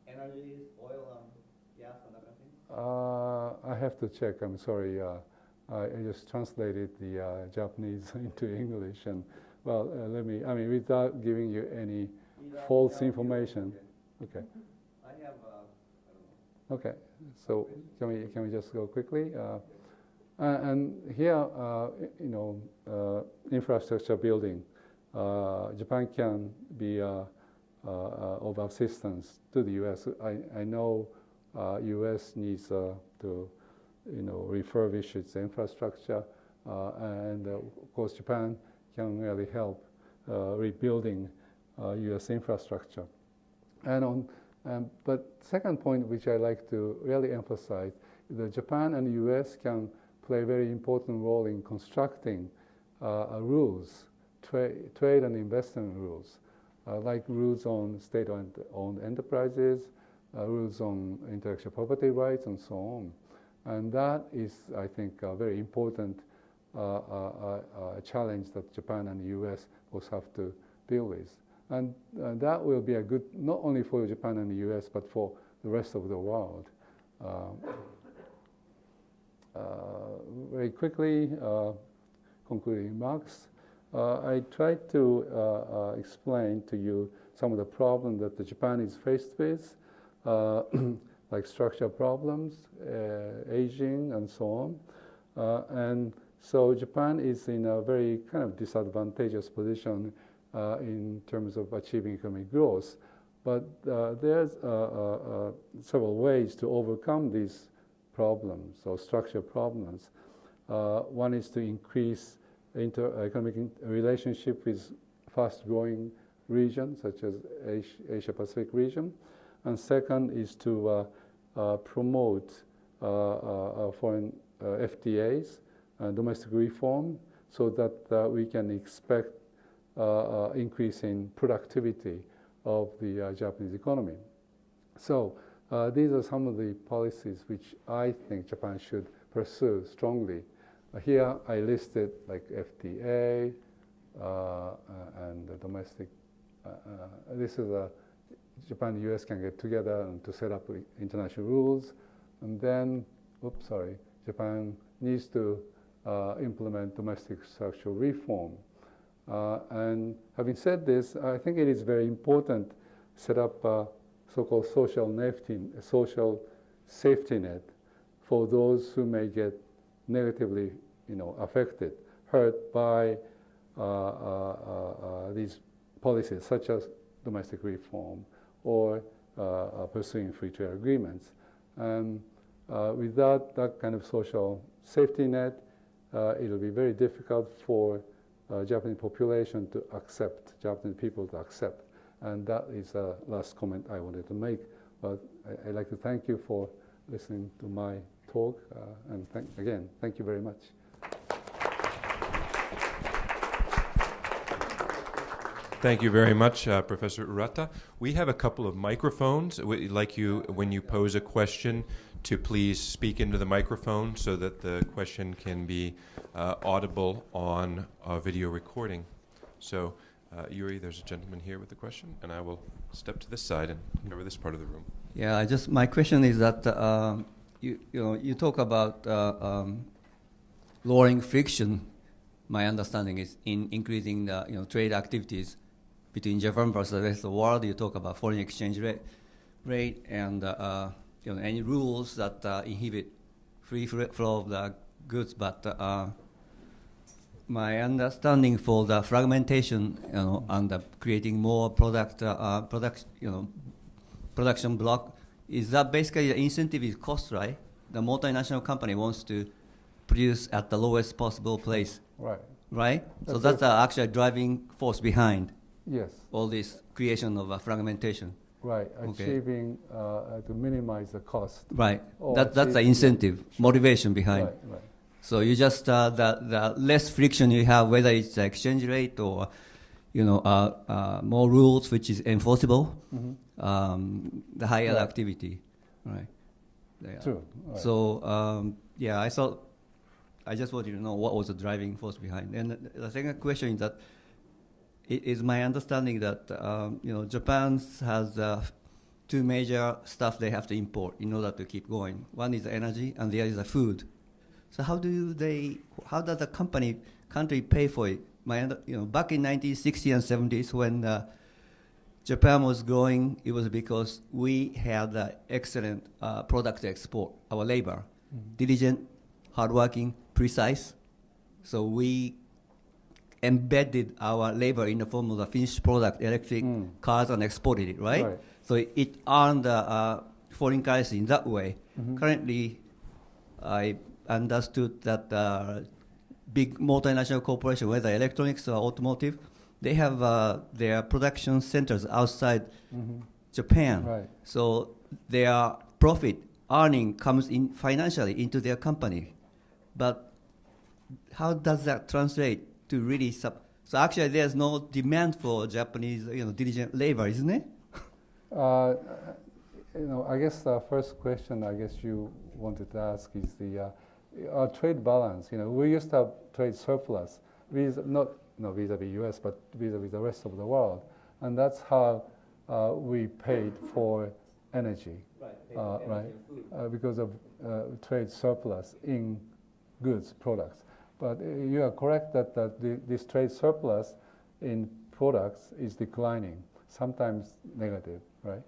Energies, oil, and gas, and everything. I have to check. I'm sorry. I just translated the Japanese into English, and without giving you any false information. Okay. I have. I don't know. Okay. So can we just go quickly? And here, infrastructure building. Japan can be of assistance to the U.S. I know U.S. needs to, refurbish its infrastructure, and of course Japan can really help rebuilding U.S. infrastructure. But second point, which I like to really emphasize, is that Japan and the U.S. can play a very important role in constructing rules, trade and investment rules, like rules on state-owned enterprises, rules on intellectual property rights, and so on. And that is, I think, a very important challenge that Japan and the U.S. both have to deal with. And that will be a good, not only for Japan and the U.S., but for the rest of the world. Very quickly, concluding remarks. I tried to explain to you some of the problems that Japan is faced with, like structural problems, aging, and so on. And so Japan is in a very kind of disadvantageous position in terms of achieving economic growth. But there's several ways to overcome these problems or structural problems. One is to increase economic relationship with fast-growing regions such as Asia-Pacific region. And second is to promote foreign FTAs, domestic reform, so that we can expect increase in productivity of the Japanese economy. So these are some of the policies which I think Japan should pursue strongly. Here I listed like FTA and the domestic. This is Japan and the US can get together and to set up international rules, and then, Japan needs to implement domestic structural reform. And having said this, I think it is very important to set up a so-called social safety net for those who may get negatively, affected, hurt by these policies, such as domestic reform or pursuing free trade agreements. And without that kind of social safety net, it will be very difficult for Japanese population to accept, Japanese people to accept. And that is the last comment I wanted to make. But I'd like to thank you for listening to my talk. And again, thank you very much. Thank you very much, Professor Urata. We have a couple of microphones. We'd like you, when you pose a question, to please speak into the microphone so that the question can be audible on a video recording. So, Yuri, there's a gentleman here with a question, and I will step to this side and cover this part of the room. Yeah, my question is that you talk about lowering friction. My understanding is in increasing the trade activities between Japan versus the rest of the world. You talk about foreign exchange rate and any rules that inhibit free flow of the goods. But my understanding for the fragmentation, and creating more production block, is that basically the incentive is cost, right? The multinational company wants to produce at the lowest possible place. Right. Right? So that's actually a driving force behind all this creation of fragmentation. Right. Achieving to minimize the cost. Right. That's the incentive, motivation behind. Right. So you just the less friction you have, whether it's the exchange rate or more rules which is enforceable, the higher activity. Right. Yeah. True. Right. So I just wanted to know what was the driving force behind. And the second question is that it is my understanding that Japan has two major stuff they have to import in order to keep going. One is energy, and the other is the food. So how does the country pay for it? Back in 1960s and 70s when Japan was growing, it was because we had excellent product export. Our labor, diligent, hardworking, precise. So we embedded our labor in the form of the finished product, electric cars, and exported it, right? So it earned foreign currency in that way. Currently, I understood that big multinational corporations, whether electronics or automotive, they have their production centers outside Japan. Right. So their profit earning comes in financially into their company. But how does that translate to really so actually there's no demand for Japanese diligent labor, isn't it? I guess the first question you wanted to ask is the our trade balance. We used to have trade surplus, not vis-a-vis US, but vis-a-vis the rest of the world, and that's how we paid for energy, because of trade surplus in goods, products. But you are correct that this trade surplus in products is declining, sometimes negative, right?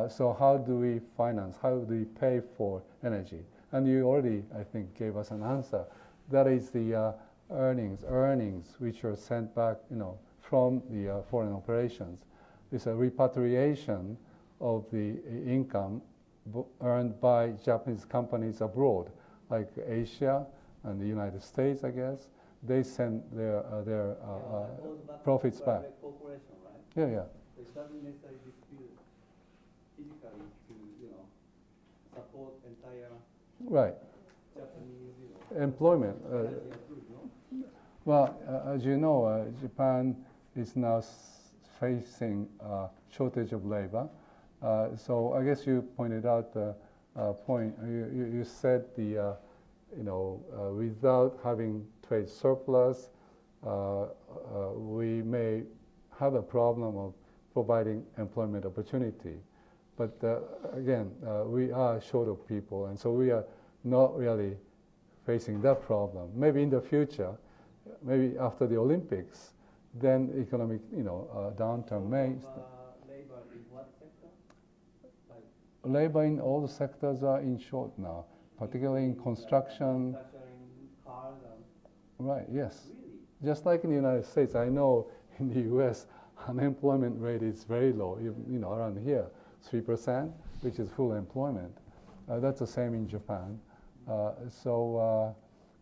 So how do we finance, how do we pay for energy? And you already, I think, gave us an answer. That is the earnings which are sent back, from the foreign operations. It's a repatriation of the income earned by Japanese companies abroad, like Asia and the United States, I guess. They send their profits back. Right? Yeah. It doesn't necessarily dispute physically to, support entire Japanese, employment. Well, as you know, Japan is now facing a shortage of labor. So I guess you pointed out the point. You said the without having trade surplus, we may have a problem of providing employment opportunity. But again, we are short of people, and so we are not really facing that problem. Maybe in the future, maybe after the Olympics, then economic, downturn may. Labor in what sector? Labor in all the sectors are in short now, particularly in construction. Cars. Right. Yes. Really? Just like in the United States, I know in the U.S. unemployment rate is very low. Around here, 3%, which is full employment. That's the same in Japan.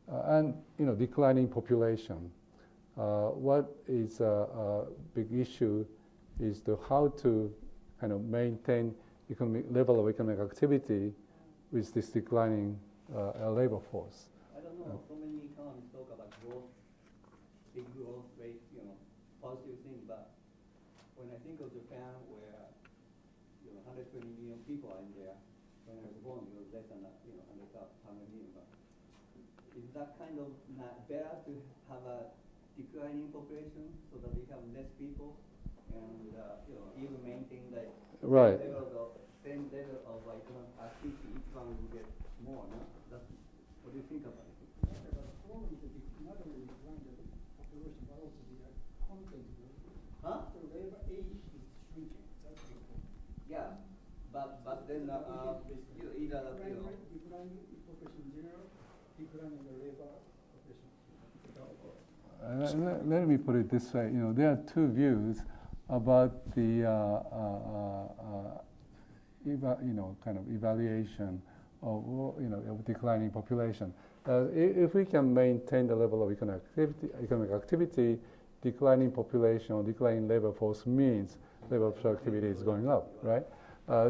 And declining population. What is a big issue is how to kind of maintain level of economic activity with this declining labor force. I don't know. So many economists talk about growth, big growth rate, positive thing, but when I think of Japan, where 120 million people are in there, when I was born, it was less than 100 million. But is that kind of not better to have a declining population so that we have less people and even maintain the Right. same level of economic activity? Each one will get more. No? What do you think about it? The problem is not only decline the population, but also the content. Huh? The labor age is shrinking. That's the problem. Yeah, but then either declining population in general, declining the labor population. Let me put it this way. There are two views about the kind of evaluation of declining population. If we can maintain the level of economic activity, declining population or declining labor force means labor productivity is going up, right?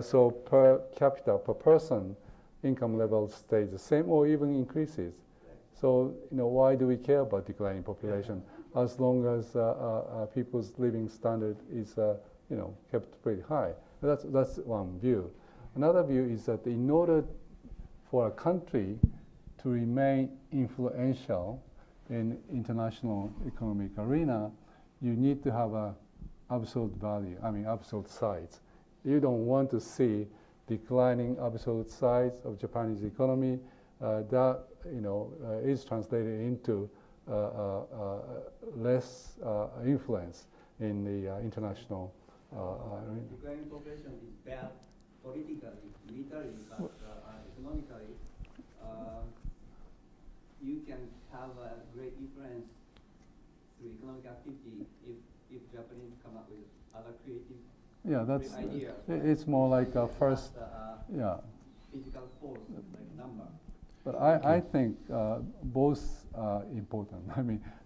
So per capita, per person, income level stays the same or even increases. So why do we care about declining population as long as people's living standard is kept pretty high? That's one view. Another view is that in order for a country to remain influential in international economic arena, you need to have a absolute value, absolute size. You don't want to see declining absolute size of Japanese economy. That is translated into less influence in the international arena. Declining population is bad politically, militarily, but economically, you can have a great influence through economic activity if Japanese come up with other creative ideas. It's more like a first, physical force, like number. But I think both are important.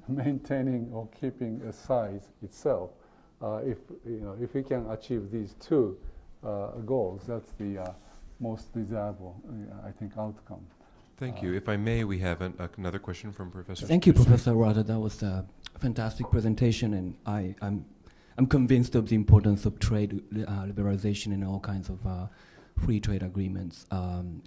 Maintaining or keeping a size itself. If we can achieve these two goals, that's the most desirable, I think, outcome. Thank you. If I may, we have another question from Professor. Thank you, Professor Urata. That was a fantastic presentation, and I'm convinced of the importance of trade liberalization and all kinds of free trade agreements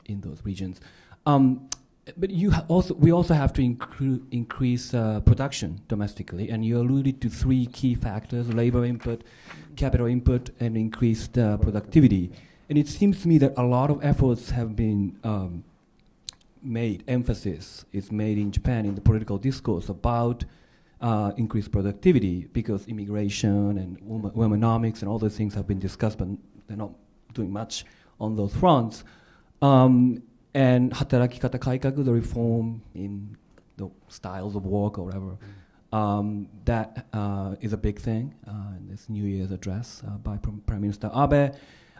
in those regions. But we also have to increase production domestically, and you alluded to three key factors: labor input, capital input, and increased productivity. And it seems to me that a lot of efforts have been made, emphasis is made in Japan in the political discourse about increased productivity, because immigration and womenomics and all those things have been discussed, but they're not doing much on those fronts. And hataraki kata kaikaku, the reform in the styles of work or whatever, that is a big thing in this New Year's address by Prime Minister Abe.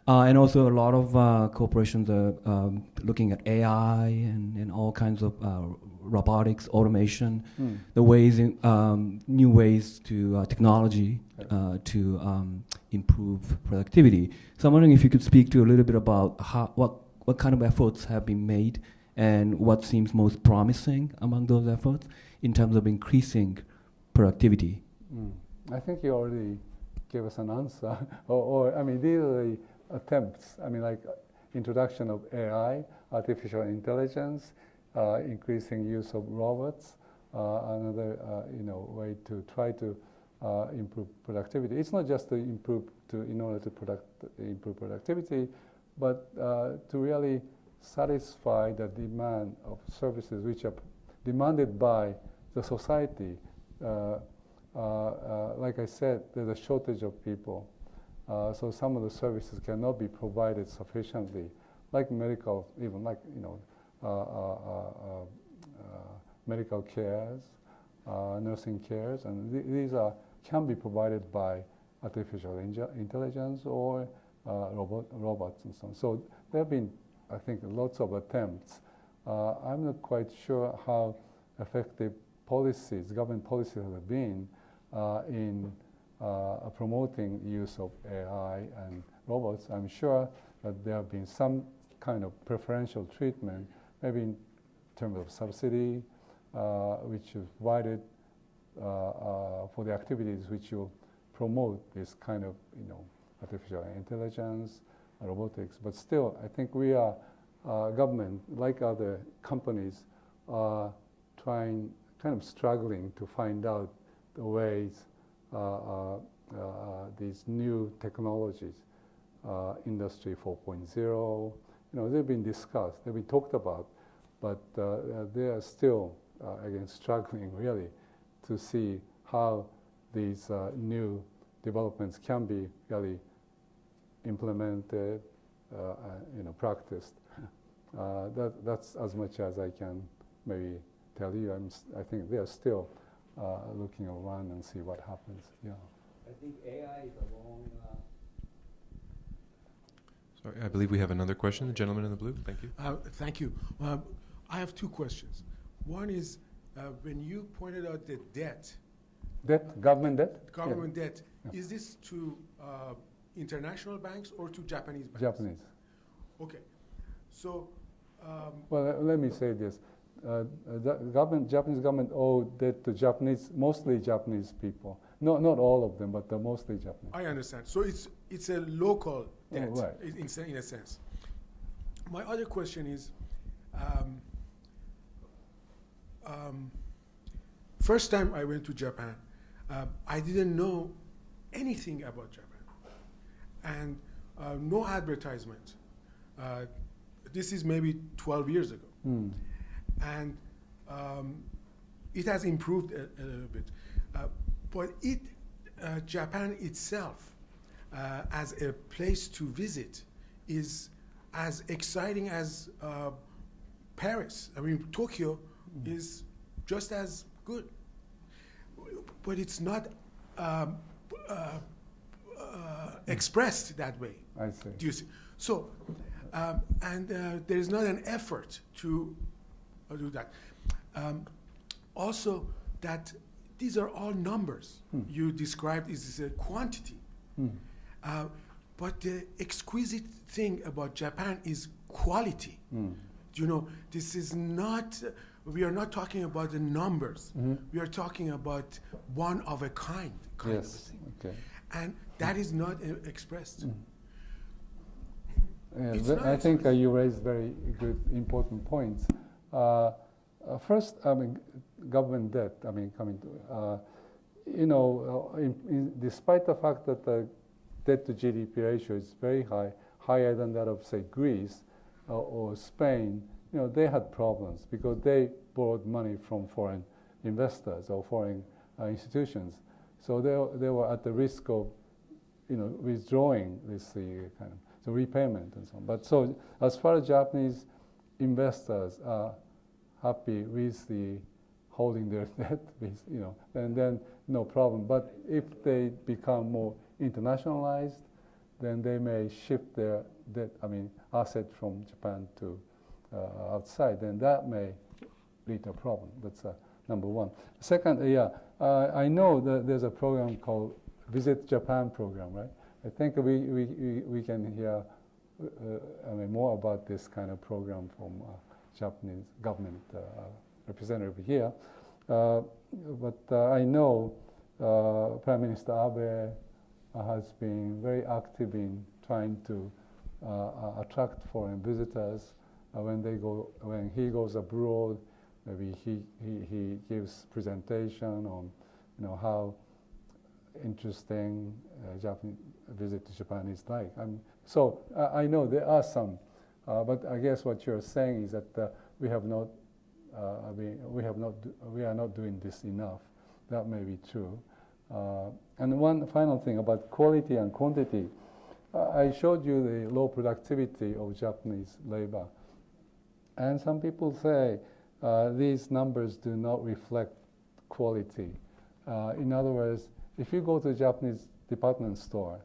And also a lot of corporations are looking at AI and all kinds of robotics, automation, the ways new ways to technology to improve productivity. So I'm wondering if you could speak to a little bit about what kind of efforts have been made and what seems most promising among those efforts in terms of increasing productivity. I think you already gave us an answer. These are the attempts. Like introduction of AI, artificial intelligence, increasing use of robots, another way to try to improve productivity. It's not just to improve in order to improve productivity, but to really satisfy the demand of services which are demanded by the society. Like I said, there's a shortage of people. So some of the services cannot be provided sufficiently, like medical, even like medical cares, nursing cares, and these can be provided by artificial intelligence or robots and so on. So there have been, I think, lots of attempts. I'm not quite sure how effective government policies have been in promoting use of AI and robots. I'm sure that there have been some kind of preferential treatment, maybe in terms of subsidy, which is provided for the activities which will promote this kind of, artificial intelligence, robotics. But still, I think we are, government, like other companies, are kind of struggling to find out the ways these new technologies, Industry 4.0, they've been discussed, they've been talked about, but they are still, again, struggling really to see how these new developments can be really implemented, practiced. That's as much as I can maybe tell you. I think they are still looking around and see what happens. Yeah. I think AI is a long. Sorry, I believe we have another question. The gentleman in the blue. Thank you. Thank you. I have two questions. One is when you pointed out the debt. Debt, government debt? Government debt. Yeah. Is this to international banks or to Japanese banks? Japanese. Okay. So. Well, let me say this. Japanese government owe debt to mostly Japanese people. Not all of them, but mostly Japanese. I understand. So it's a local debt, right. in a sense. My other question is, first time I went to Japan, I didn't know anything about Japan, and no advertisement. This is maybe 12 years ago. Mm. And it has improved a little bit. But Japan itself, as a place to visit, is as exciting as Paris. I mean, Tokyo is just as good. But it's not expressed that way. I see. Do you see? So, and there is not an effort to do that. Also, that these are all numbers. You described is a quantity. But the exquisite thing about Japan is quality. This is not, we are not talking about the numbers. We are talking about one of a kind of a thing. Okay. And that is not expressed. I think you raised very good, important points. First, government debt. Coming to, despite the fact that the debt to GDP ratio is very high, higher than that of, say, Greece or Spain, they had problems because they borrowed money from foreign investors or foreign institutions. So they were at the risk of, withdrawing this kind of the repayment and so on. But so as far as Japanese investors are happy with the holding their debt, then no problem. But if they become more internationalized, then they may shift their debt, asset from Japan to outside, then that may lead to a problem. That's number one. Second, I know that there's a program called Visit Japan program, right? I think we can hear more about this kind of program from Japanese government representative here. But I know Prime Minister Abe has been very active in trying to attract foreign visitors when he goes abroad. Maybe he gives presentation on how interesting Japanese visit to Japan is like. So I know there are some, but I guess what you're saying is that we are not doing this enough. That may be true. And one final thing about quality and quantity. I showed you the low productivity of Japanese labor, and some people say these numbers do not reflect quality. In other words, if you go to a Japanese department store,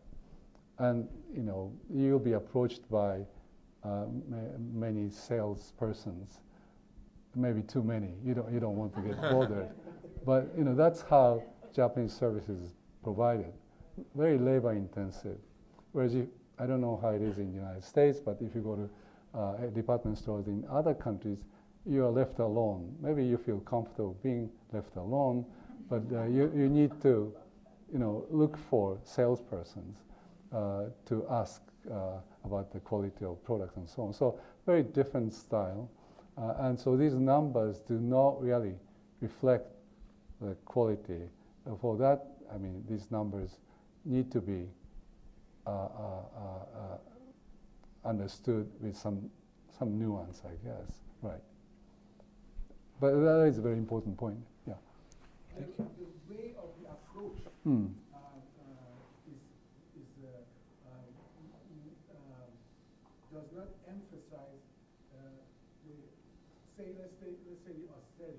and you'll be approached by many salespersons, maybe too many. You don't want to get bothered, but that's how Japanese services is provided. Very labor intensive. Whereas I don't know how it is in the United States, but if you go to department stores in other countries, you are left alone. Maybe you feel comfortable being left alone, but you need to look for salespersons to ask about the quality of products and so on. So very different style. And so these numbers do not really reflect the quality. For that, I mean, these numbers need to be understood with some nuance, I guess. Right. But that is a very important point. Yeah. Thank you. The way of the approach does not emphasize let's say the aesthetics of something.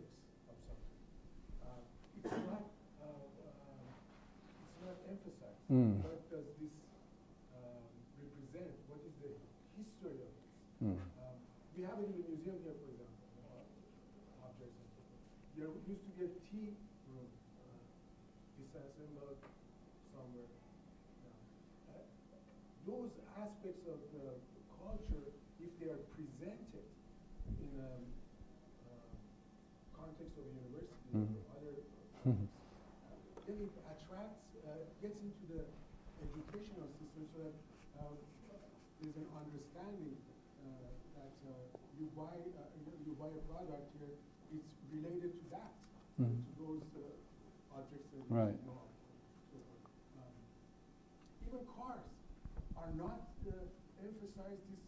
It's not emphasized. What does this represent? What is the history of this? We have it in the museum here, for example, objects and so forth. There used to be a tea room disassembled somewhere. Those aspects of the culture, if they are presented in a context of a university or other, then it attracts, gets into the educational system so that there's an understanding that you buy a product here, it's related to that, to those objects that you know. Even cars are not emphasize this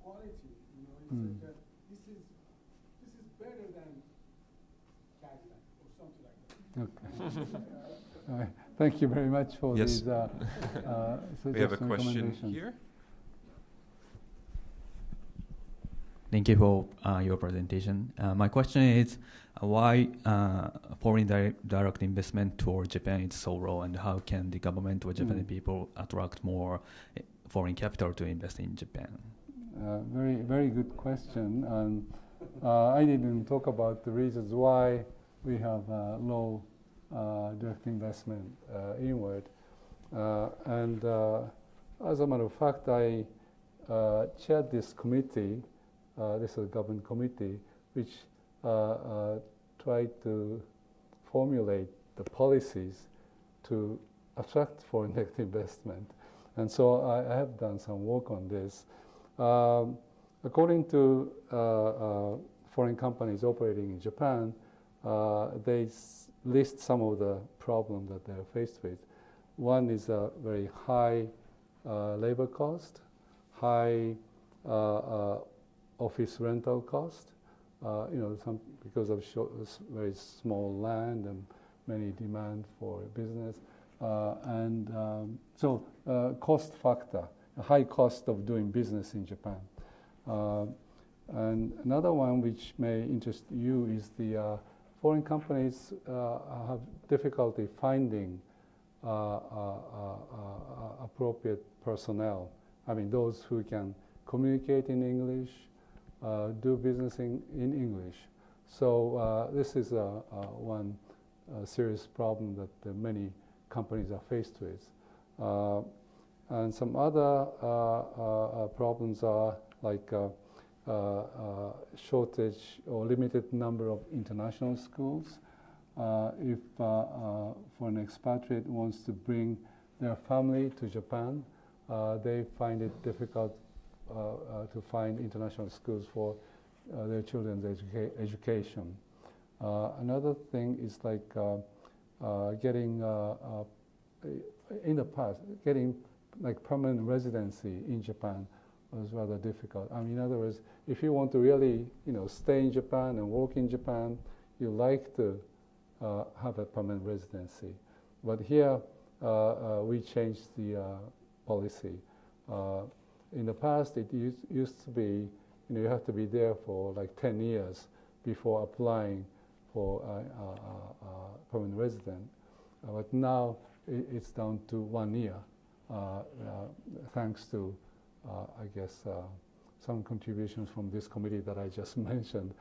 quality. It's like this is better than Cadillac or something like that. Okay. All right. Thank you very much for these. We have a question here. Thank you for your presentation. My question is why foreign direct investment toward Japan is so low, and how can the government or Japanese people attract more foreign capital to invest in Japan? Very, very good question. And I didn't talk about the reasons why we have low direct investment inward. And as a matter of fact, I chaired this committee. This is a government committee, which tried to formulate the policies to attract foreign direct investment. And so I have done some work on this. According to foreign companies operating in Japan, they list some of the problems that they're faced with. One is a very high labor cost, high office rental cost, because of very small land and many demand for business. So cost factor, a high cost of doing business in Japan. And another one which may interest you is the foreign companies have difficulty finding appropriate personnel. I mean, those who can communicate in English, do business in English. So this is one serious problem that many companies are faced with. And some other problems are like shortage or limited number of international schools. If for an expatriate wants to bring their family to Japan, they find it difficult to find international schools for their children's education. Another thing is like getting, in the past, getting like permanent residency in Japan was rather difficult. I mean, in other words, if you want to really, stay in Japan and work in Japan, you like to have a permanent residency. But here, we changed the policy. In the past, it used to be, you have to be there for like 10 years before applying for a permanent resident. But now it's down to 1 year, thanks to, I guess, some contributions from this committee that I just mentioned.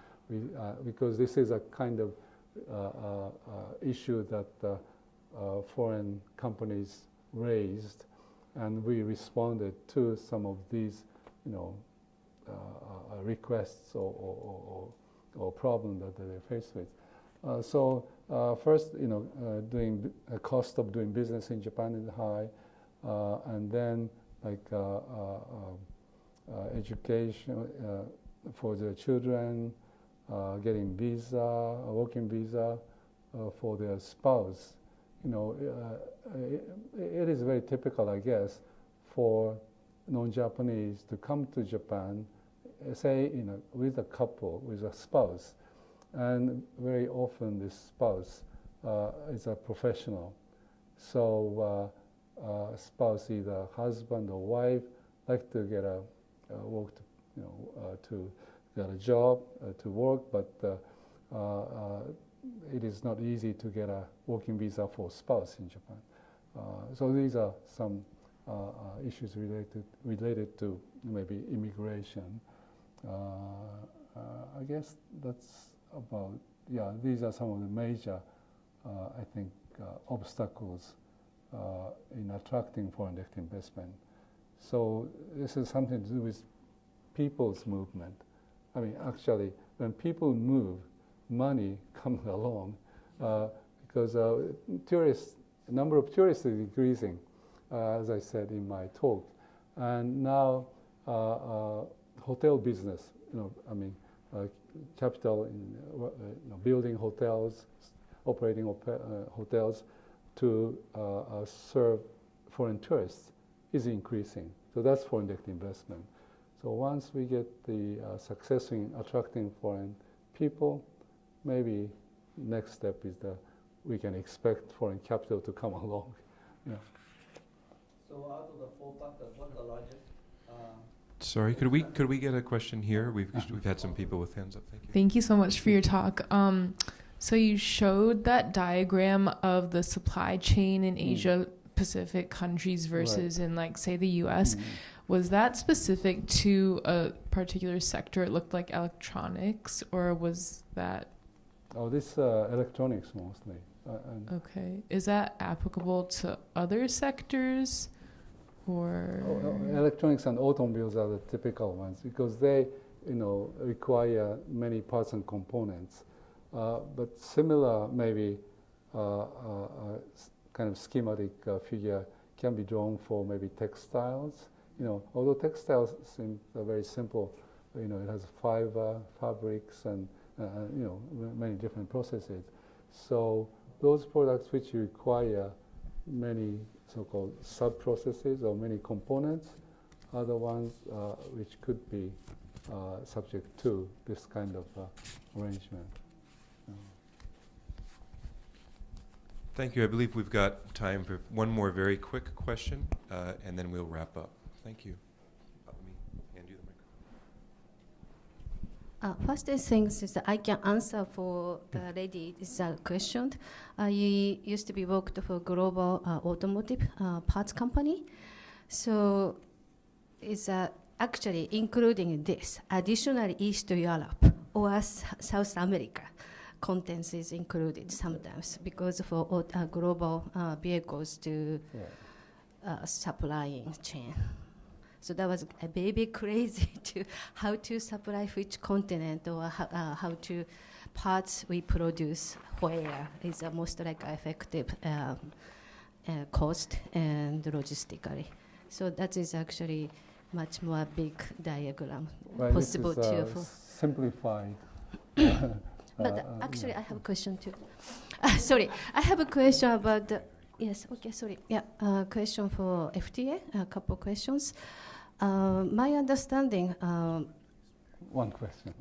Because this is a kind of issue that foreign companies raised, and we responded to some of these, requests or problems that they're faced with. So first, doing cost of doing business in Japan is high, and then like education for the children, getting visa, a working visa for their spouse. It is very typical, I guess, for non-Japanese to come to Japan, say, with a couple, with a spouse, and very often this spouse is a professional. So spouse, either husband or wife, like to get a work, to get a job to work, but it is not easy to get a working visa for spouse in Japan. So these are some issues related to maybe immigration. I guess that's about, these are some of the major, I think, obstacles in attracting foreign direct investment. So this is something to do with people's movement. I mean, actually, when people move, money comes along because number of tourists is increasing, as I said in my talk. And now hotel business, capital in building hotels, operating hotels to serve foreign tourists is increasing. So that's foreign direct investment. So once we get the success in attracting foreign people, maybe next step is that we can expect foreign capital to come along. So out of the 4 factors, what's the largest? Sorry, could we get a question here? We've had some people with hands up. Thank you. Thank you so much for your talk. So you showed that diagram of the supply chain in Asia Pacific countries versus in, like, say, the U.S. Was that specific to a particular sector? It looked like electronics, or was that? Oh, this electronics mostly. Okay. Is that applicable to other sectors, or? Electronics and automobiles are the typical ones because they, require many parts and components. But similar, maybe, kind of schematic figure can be drawn for maybe textiles. Although textiles seem very simple, it has fiber, fabrics, and many different processes. So those products which require many so-called sub-processes or many components are the ones which could be subject to this kind of arrangement. Thank you. I believe we've got time for one more very quick question, and then we'll wrap up. Thank you. Let me hand you the microphone. First thing is that I can answer for the lady this question. You used to be worked for global automotive parts company. So it's actually including this, additionally East Europe or South America. Contents is included sometimes because for global vehicles to supplying chain. So that was a bit crazy to how to supply which continent or how to parts we produce where is the most effective cost and logistically. So that is actually much more big diagram possible this is, to simplified. But actually, I have a question too. Sorry, I have a question about the, yes, okay, sorry. Yeah, question for FTA, a couple questions. My understanding. One question.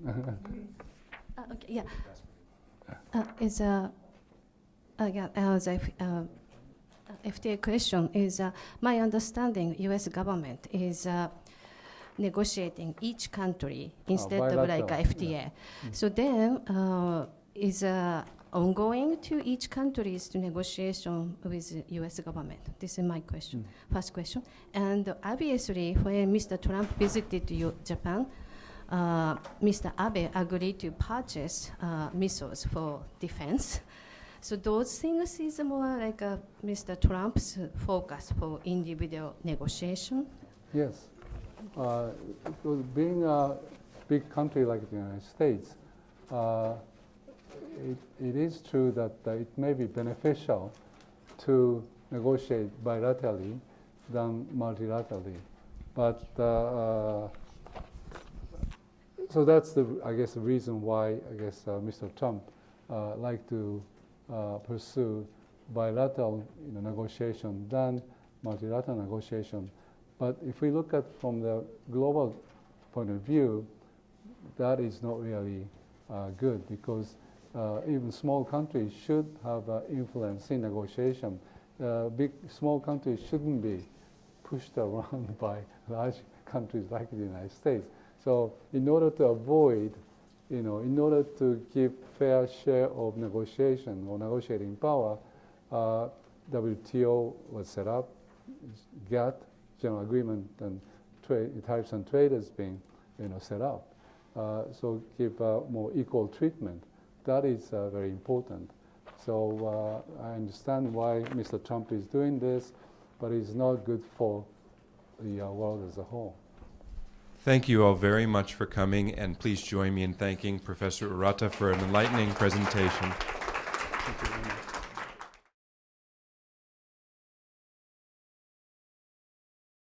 Okay, yeah. Is FTA question is my understanding U.S. government is negotiating each country instead of like a FTA. Yeah. So then is ongoing to each country's negotiation with U.S. government? This is my question, first question. And obviously, when Mr. Trump visited Japan, Mr. Abe agreed to purchase missiles for defense. So those things is more like Mr. Trump's focus for individual negotiation? Yes. Being a big country like the United States, it is true that it may be beneficial to negotiate bilaterally than multilaterally. But so that's the reason why Mr. Trump liked to pursue bilateral negotiation than multilateral negotiation. But if we look at from the global point of view, that is not really good, because even small countries should have influence in negotiation. Small countries shouldn't be pushed around by large countries like the United States. So in order to avoid, in order to give fair share of negotiation or negotiating power, WTO was set up, GATT, General Agreement and Types and Trade has been set up. So give more equal treatment. That is very important. So I understand why Mr. Trump is doing this, but it's not good for the world as a whole. Thank you all very much for coming, and please join me in thanking Professor Urata for an enlightening presentation. Thank you.